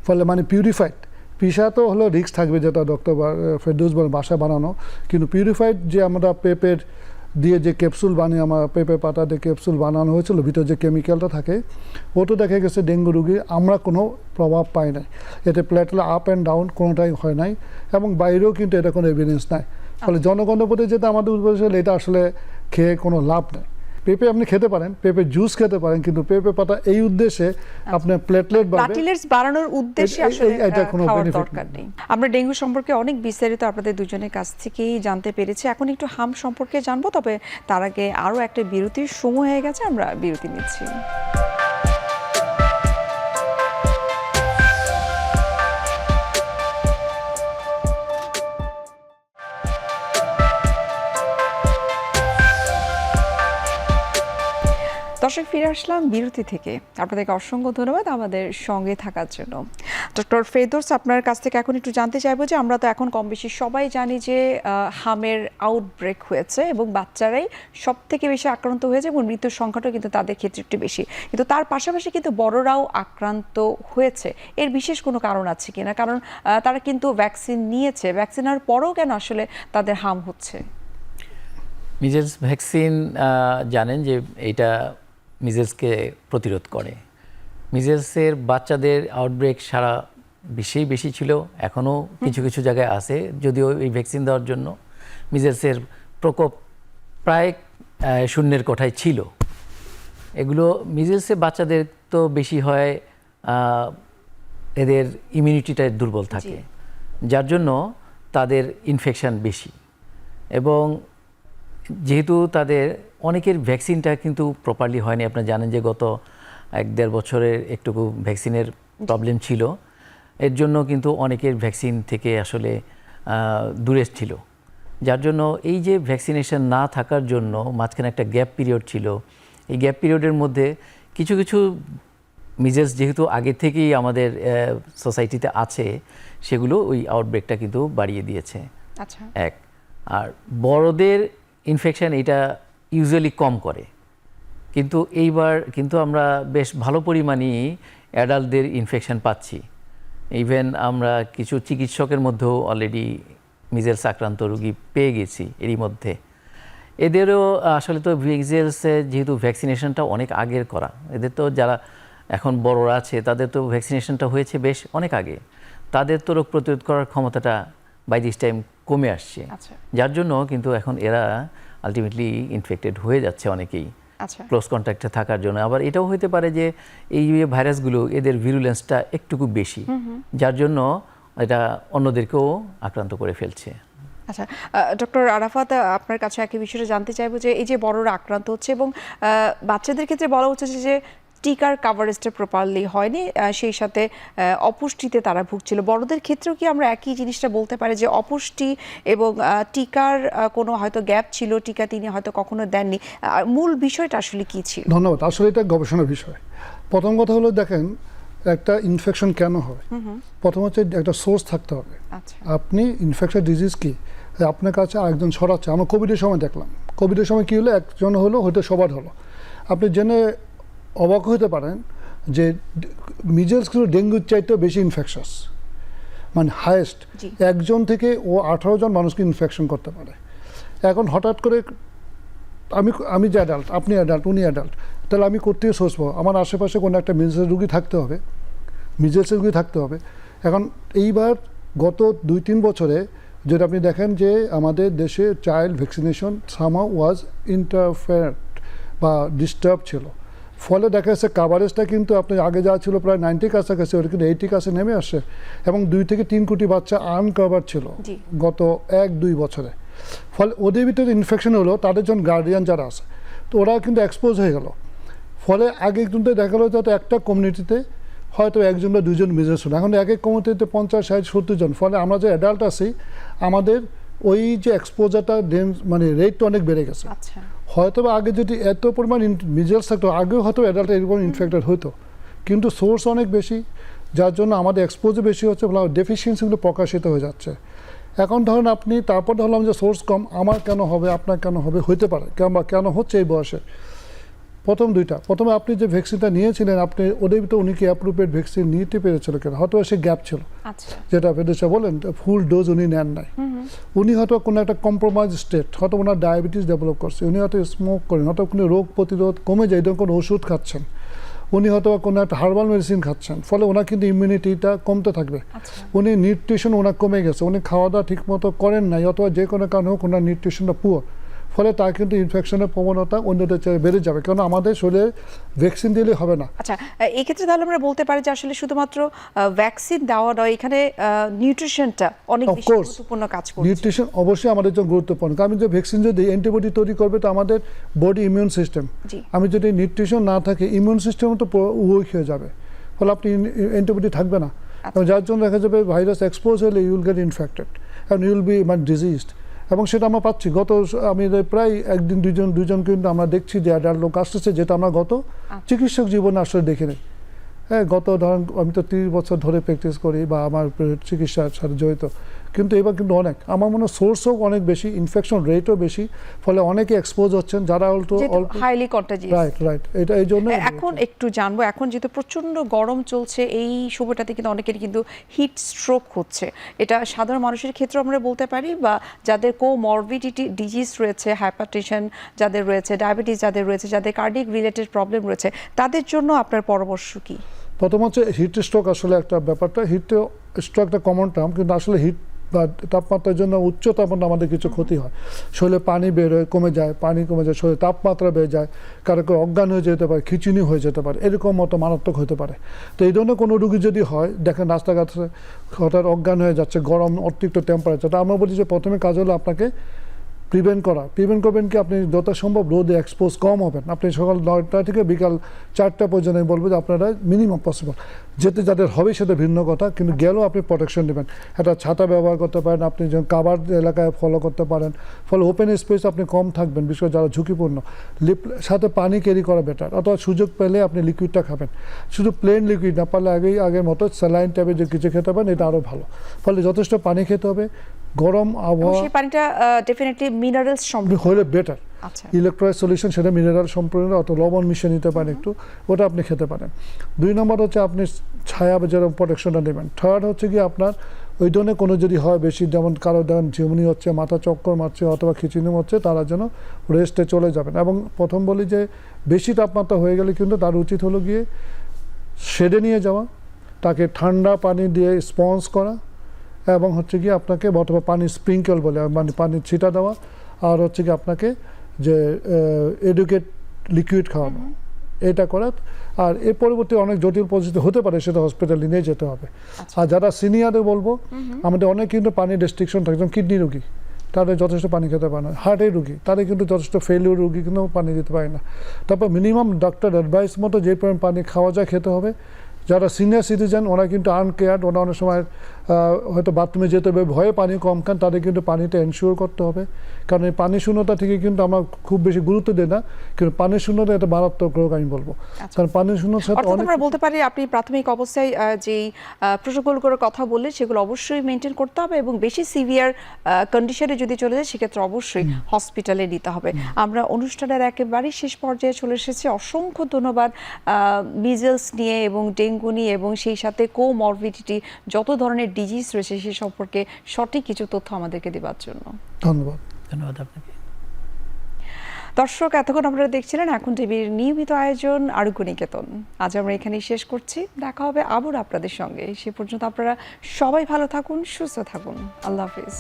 ফলে মানে পিউরিফাইড, পিসা তো হলো রিস্ক থাকবে, যেটা ডক্টর ফেরদৌস বলেন বাসায় বানানো, কিন্তু পিউরিফাইড যে আমরা পেঁপের দিয়ে যে ক্যাপসুল বানিয়ে আমার পেঁপে পাতা দিয়ে ক্যাপসুল বানানো হয়েছিল, ভিতরে যে কেমিক্যালটা থাকে ওটা দেখা গেছে ডেঙ্গু রোগী আমরা কোনো প্রভাব পাই নাই। এতে প্লেটলেট আপ অ্যান্ড ডাউন কোনোটাই হয় নাই এবং বাইরেও কিন্তু এটা কোনো এভিডেন্স নাই। ফলে জনগণের প্রতি যেটা আমাদের উদ্দেশ্য, এটা আসলে খেয়ে কোনো লাভ নেই। পেঁপে আপনি খেতে পারেন, পেঁপে জুস খেতে পারেন, কিন্তু পেঁপে পাতা এই উদ্দেশ্যে আপনার প্লেটলেটস বাড়ানোর উদ্দেশ্যে আসলে এটা কোনো খাওয়ার বেনিফিট দরকার নেই। আমরা ডেঙ্গু সম্পর্কে অনেক বিস্তারিত আপনাদের দুজনের কাছ থেকেই জানতে পেরেছি। এখন একটু হাম সম্পর্কে জানবো, তবে তার আগে আরও একটা বিরতির সময় হয়ে গেছে, আমরা বিরতি নিচ্ছি। দর্শক, ফিরে আসলাম বিরতি থেকে। আপনাদেরকে অসংখ্য ধন্যবাদ আমাদের সঙ্গে থাকার জন্য। ডক্টর ফেরদৌস, আপনার কাছ থেকে এখন একটু জানতে চাইবো যে আমরা তো এখন কম বেশি সবাই জানি যে হামের আউটব্রেক হয়েছে এবং বাচ্চারাই সব থেকে বেশি আক্রান্ত হয়েছে এবং মৃত্যুর সংখ্যাটাও কিন্তু তাদের ক্ষেত্রে একটু বেশি, কিন্তু তার পাশাপাশি কিন্তু বড়রাও আক্রান্ত হয়েছে। এর বিশেষ কোনো কারণ আছে কিনা? কারণ তারা কিন্তু ভ্যাকসিন নিয়েছে, ভ্যাকসিন নেওয়ার পরেও কেন আসলে তাদের হাম হচ্ছে? মিজেলস ভ্যাকসিন জানেন যে এটা মিজেলসকে প্রতিরোধ করে। মিজেলসের বাচ্চাদের আউটব্রেক সারা বিশ্বেই বেশি ছিল, এখনও কিছু কিছু জায়গায় আছে, যদিও এই ভ্যাকসিন দেওয়ার জন্য মিজেলসের প্রকোপ প্রায় শূন্যের কোঠায় ছিল। এগুলো মিজেলসের বাচ্চাদের তো বেশি হয়, এদের ইমিউনিটিটা দুর্বল থাকে, যার জন্য তাদের ইনফেকশন বেশি। এবং যেহেতু তাদের অনেকের ভ্যাকসিনটা কিন্তু প্রপারলি হয়নি, আপনারা জানেন যে গত 1-1.5 বছরের একটুকু ভ্যাকসিনের প্রবলেম ছিল, এর জন্য কিন্তু অনেকের ভ্যাকসিন থেকে আসলে দূরে ছিল, যার জন্য এই যে ভ্যাকসিনেশন না থাকার জন্য মাঝখানে একটা গ্যাপ পিরিয়ড ছিল। এই গ্যাপ পিরিয়ডের মধ্যে কিছু কিছু মিজেলস যেহেতু আগে থেকেই আমাদের সোসাইটিতে আছে, সেগুলো ওই আউটব্রেকটা কিন্তু বাড়িয়ে দিয়েছে। আচ্ছা, এক আর বড়দের ইনফেকশন এটা ইউজুয়ালি কম করে, কিন্তু এইবার কিন্তু আমরা বেশ ভালো পরিমাণেই অ্যাডাল্টদের ইনফেকশন পাচ্ছি। ইভেন আমরা কিছু চিকিৎসকের মধ্যেও অলরেডি মিজেলস আক্রান্ত রোগী পেয়ে গেছি এরই মধ্যে। এদেরও আসলে তো মিজেলসে যেহেতু ভ্যাকসিনেশনটা অনেক আগের করা, এদের তো যারা এখন বড়রা আছে তাদের তো ভ্যাকসিনেশনটা হয়েছে বেশ অনেক আগে, তাদের তো রোগ প্রতিরোধ করার ক্ষমতাটা বাই দিস টাইম কমে আসছে, আচ্ছা যার জন্য কিন্তু এখন এরা আলটিমেটলি ইনফেক্টেড হয়ে যাচ্ছে অনেকেই আচ্ছা ক্লোজ কন্ট্যাক্টে থাকার জন্য। আবার এটাও হতে পারে যে এই যে ভাইরাসগুলো এদের ভিরুলেন্সটা একটুকু বেশি, যার জন্য এটা অন্যদেরকেও আক্রান্ত করে ফেলছে। আচ্ছা ডক্টর আরাফাত, আপনার কাছে একই বিষয়টা জানতে চাইবো যে এই যে বড়রা আক্রান্ত হচ্ছে এবং বাচ্চাদের ক্ষেত্রে বলা হচ্ছে যে টিকার কাভারেজটা প্রপারলি হয়নি, সেই সাথে অপুষ্টিতে তারা ভুগছিল। বড়দের ক্ষেত্রেও কি আমরা একই জিনিসটা বলতে পারি যে অপুষ্টি এবং টিকার কোনো হয়তো গ্যাপ ছিল, টিকা তিনি হয়তো কখনো দেননি? মূল বিষয়টা আসলে কি ছিল? ধন্যবাদ। আসলে এটা গবেষণার বিষয়। প্রথম কথা হলো দেখেন একটা ইনফেকশন কেন হয়, প্রথম হচ্ছে একটা সোর্স থাকতে হবে। আচ্ছা আপনি ইনফেকশন ডিজিজ কি আপনার কাছে আরেকজন ছড়াচ্ছে। আমরা কোভিডের সময় দেখলাম, কোভিডের সময় কী হলো, একজন হলো হয়তো সবার হলো। আপনি জেনে অবাক হতে পারেন যে মিজেলস কিন্তু ডেঙ্গুর চাইতেও বেশি ইনফেকশাস, মানে হায়েস্ট। জি। একজন থেকে ও 18 জন মানুষকে ইনফেকশন করতে পারে। এখন হঠাৎ করে আমি যে অ্যাডাল্ট, আপনি অ্যাডাল্ট, উনি অ্যাডাল্ট, তাহলে আমি কোত্থেকে সোর্স পাবো? আমার আশেপাশে কোনো একটা মিজেলসের রুগী থাকতে হবে, মিজেলসের রুগী থাকতে হবে। এখন এইবার গত 2-3 বছরে যদি আপনি দেখেন যে আমাদের দেশে চাইল্ড ভ্যাকসিনেশন সামহাউ ওয়াজ ইন্টারফেয়ার্ড বা ডিস্টার্ব ছিল। ফলে দেখা যাচ্ছে কাভারেজটা কিন্তু আপনি আগে যা ছিল প্রায় 90 কাছাকাছি, ওটা কিন্তু 80 কাছে নেমে আসে, এবং 2 থেকে 3 কোটি বাচ্চা আনকভার ছিল জি। গত 1-2 বছরে। ফলে ওদের ভিতরে ইনফেকশন হলো, তাদের জন্য গার্ডিয়ান যারা আছে তো ওরা কিন্তু এক্সপোজ হয়ে গেল। ফলে আগে কিন্তু দেখা গেলো যাতে একটা কমিউনিটিতে হয়তো একজন বা দুজন মিজেলস হলো, এখন এক এক কমিউনিটিতে 50, 60, 70 জন। ফলে আমরা যে অ্যাডাল্ট আছি আমাদের ওই যে এক্সপোজারটা মানে রেটটা অনেক বেড়ে গেছে। আচ্ছা হয়তো বা আগে যদি এত পরিমাণ মিজেলস থাকতো আগেও হয়তো অ্যাডাল্ট এরকম ইনফেক্টেড হতো, কিন্তু সোর্স অনেক বেশি, যার জন্য আমাদের এক্সপোজার বেশি হচ্ছে, ডেফিসিয়েন্সিগুলো প্রকাশিত হয়ে যাচ্ছে। এখন ধরুন আপনি তারপর ধরলাম যে সোর্স কম, আমার কেন হবে, আপনার কেন হবে, হইতে পারে কেন হচ্ছে এই বয়সে। প্রথমে আপনি যে ভ্যাকসিনটা নিয়েছিলেন, আপনি ওদের ভিতরে উনি কি অ্যাপ্রোপ্রিয়েট ভ্যাকসিন নিতে পেরেছিল কেন? হয়তো সে গ্যাপ ছিল, আচ্ছা যেটা ফেডেসা বলেন ফুল ডোজ উনি নেন নাই। উনি হয়তো কোনো একটা কম্প্রোমাইজ স্টেট, হয়তো ওনার ডায়াবেটিস ডেভেলপ করছে, উনি হয়তো স্মোক করেন, হয়তো কোনো রোগ প্রতিরোধ কমে যায়, এরকম কোনো ওষুধ খাচ্ছেন, উনি হয়তো কোনো একটা হার্বাল মেডিসিন খাচ্ছেন, ফলে ওনার কিন্তু ইমিউনিটিটা কমতে থাকবে। আচ্ছা উনি নিউট্রিশন ওনার কমে গেছে, উনি খাওয়া দাওয়া ঠিক মতো করেন নাই, অথবা যে কোনো কারণে হোক ওনার নিউট্রিশনটা পুয়ার, ফলে তার কিন্তু ইনফেকশনের প্রবণতা অন্যদের চেয়ে বেড়ে যাবে, কারণ আমাদের শরীরে ভ্যাকসিন দিলে হবে না। আচ্ছা এই ক্ষেত্রে তাহলে আমরা বলতে পারি যে আসলে শুধুমাত্র ভ্যাকসিন দেওয়া নয়, এখানে নিউট্রিশনটা অনেক Of বেশি course, গুরুত্বপূর্ণ কাজ করছে। নিউট্রিশন অবশ্যই আমাদের জন্য গুরুত্বপূর্ণ, কারণ আমি যে ভ্যাকসিন যদি অ্যান্টিবডি তৈরি করবে তো আমাদের বডি ইমিউন সিস্টেম, জি আমি যদি নিউট্রিশন না থাকে ইমিউন সিস্টেম তো উইক হয়ে যাবে, ফলে আপনি অ্যান্টিবডি থাকবে না, এবং যার জন্য দেখা যাবে ভাইরাস এক্সপোজ হলে ইউল gate infected and you'll be মানে ডিজিজড। এবং সেটা আমরা পাচ্ছি আমি প্রায় একদিন দুজন কিন্তু আমরা দেখছি যে অ্যাডাল্ট লোক আসতেছে, যেটা আমরা গত চিকিৎসক জীবনে আসলে দেখিনি। হ্যাঁ, গত ধরেন আমি তো 30 বছর ধরে প্র্যাকটিস করি বা আমার চিকিৎসার সাথে জড়িত, কিন্তু এবার কিন্তু অনেক আমার মনে হয় সোর্সও অনেক বেশি, ইনফেকশন রেটও বেশি, ফলে অনেকে এক্সপোজ হচ্ছেন যারা অল্প হাইলি কন্টাজিয়াস। রাইট এটা এই জন্য। এখন একটু জানবো, এখন যেহেতু প্রচন্ড গরম চলছে এই সময়টাতে কিন্তু অনেকেরই কিন্তু হিট স্ট্রোক হচ্ছে, এটা সাধারণ মানুষের ক্ষেত্রে আমরা বলতে পারি, বা যাদের কোমরবিডিটি ডিজিজ রয়েছে, হাইপারটেনশন যাদের রয়েছে, ডায়াবেটিস যাদের রয়েছে, যাদের কার্ডিয়াক রিলেটেড প্রবলেম রয়েছে, তাদের জন্য আপনার পরামর্শ কি? প্রথম হচ্ছে হিট স্ট্রোক, আসলে একটা ব্যাপারটা হিট স্ট্রোক একটা কমন টার্ম, কিন্তু আসলে হিট বা তাপমাত্রার জন্য উচ্চ তাপমাত্রা আমাদের কিছু ক্ষতি হয়, শরীরে পানি কমে যায়, শরীরে তাপমাত্রা বেড়ে যায়, কারো অজ্ঞান হয়ে যেতে পারে, খিচুনি হয়ে যেতে পারে, এরকম মতো মারাত্মক হতে পারে। তো এই ধরনের কোনো রুগী যদি হয়, দেখেন রাস্তাঘাটে হঠাৎ অজ্ঞান হয়ে যাচ্ছে, গরম অতিরিক্ত টেম্পারেচার, আমরা বলি যে প্রথমে কাজ হলো আপনাকে প্রিভেন্ট করবেন কি আপনি যত সম্ভব রোদে এক্সপোজ কম হবেন। আপনি সকাল 9টা থেকে বিকাল 4টা পর্যন্ত আমি বলবো যে আপনারা মিনিমাম পসিবল, যাদের হবে সেটা ভিন্ন কথা, কিন্তু গেলেও আপনি প্রোটেকশন নেবেন, একটা ছাতা ব্যবহার করতে পারেন, আপনি যেমন কাভার এলাকায় ফলো করতে পারেন, ফলে ওপেন স্পেস আপনি কম থাকবেন, বিশেষ করে যারা ঝুঁকিপূর্ণ, সাথে পানি ক্যারি করা বেটার, অথবা সুযোগ পেলে আপনি লিকুইডটা খাবেন, শুধু প্লেন লিকুইড না পারলে আগের মতো স্যালাইন টাইপের যে কিছু খেতে পারেন, এটা আরও ভালো। ফলে যথেষ্ট পানি খেতে হবে, গরম এবং আবহাওয়া সেই পানিটা ডেফিনেটলি মিনারেলস সমৃদ্ধ। হলে বেটার। আচ্ছা, ইলেকট্রোলাইট সলিউশন সেটা মিনারেল সম্পূর্ণ, অত লবণ মিশিয়ে নিতে পারেন একটু, ওটা আপনি খেতে পারেন। 2 নম্বর হচ্ছে আপনি ছায়া বা যেরকম প্রোটেকশনটা নেবেন। থার্ড হচ্ছে কি আপনার ওই ধরনের কোনো যদি হয় বেশি, যেমন কারো দেখেন ঝিমুনি হচ্ছে, মাথা চক্কর মারছে অথবা খিচিনি হচ্ছে, তারা যেন রেস্টে চলে যাবেন। এবং প্রথম বলি যে বেশি তাপমাত্রা হয়ে গেলে কিন্তু তার উচিত হলো গিয়ে শেডে নিয়ে যাওয়া, তাকে ঠান্ডা পানি দিয়ে স্পঞ্জ করা, এবং হচ্ছে কি আপনাকে অথবা পানি স্প্রিঙ্কেল বলে মানে পানি ছিটা দেওয়া, আর হচ্ছে কি আপনাকে যে এডুকেট লিকুইড খাওয়ানো, এটা করা। আর এর পরবর্তী অনেক জটিল পরিস্থিতি হতে পারে, সেটা হসপিটালে নিয়ে যেতে হবে। আর যারা সিনিয়রে বলবো, আমাদের অনেক কিন্তু পানি রেস্ট্রিকশন থাকে, যেমন কিডনি রোগী তাদের যথেষ্ট পানি খেতে পারে না, হার্টের রুগী তাদের কিন্তু যথেষ্ট ফেলিওর রুগী কিন্তু পানি দিতে পারে না। তারপর মিনিমাম ডাক্তার অ্যাডভাইস মতো যে পরিমাণ পানি খাওয়া যায় খেতে হবে। যারা সিনিয়র সিটিজেন ওরা কিন্তু আনকেয়ার্ড, ওরা অনেক সময় হয়তো বাথরুমে যেতে হবে, ভয়ে পানি কম খান, তাদের কিন্তু পানিটা এনশিওর করতে হবে। কারণ এই পানি শূন্যতা থেকে কিন্তু আমরা খুব বেশি গুরুত্ব দিই না, কিন্তু পানি শূন্যতা এটা মারাত্মক রোগ আমি বলবো। কারণ পানি শূন্যতার সাথে অর্থাৎ অনেক আমরা বলতে পারি আপনি প্রাথমিক অবস্থায় যেই প্রোটোকলগুলোর কথা বললেন সেগুলো অবশ্যই মেনটেন করতে হবে, এবং বেশি সিভিয়ার কন্ডিশনে যদি চলে যায় সেক্ষেত্রে অবশ্যই হসপিটালে নিতে হবে। আমরা অনুষ্ঠানের একেবারেই শেষ পর্যায়ে চলে এসেছি। অসংখ্য ধন্যবাদ মিজেলস নিয়ে এবং ডেঙ্গু নিয়ে এবং সেই সাথে কোমরবিডিটি যত ধরনের ডিজিজ রয়েছে সে সম্পর্কে সঠিক কিছু তথ্য আমাদেরকে দেওয়ার জন্য ধন্যবাদ। ধন্যবাদ আপনাকে। দর্শক, এতক্ষণ আপনারা দেখছিলেন এখন টিভির নিয়মিত আয়োজন আরোগ্য নিকেতন। আজ আমরা এখানেই শেষ করছি, দেখা হবে আবার আপনাদের সঙ্গে। সে পর্যন্ত আপনারা সবাই ভালো থাকুন, সুস্থ থাকুন। আল্লাহ হাফিজ।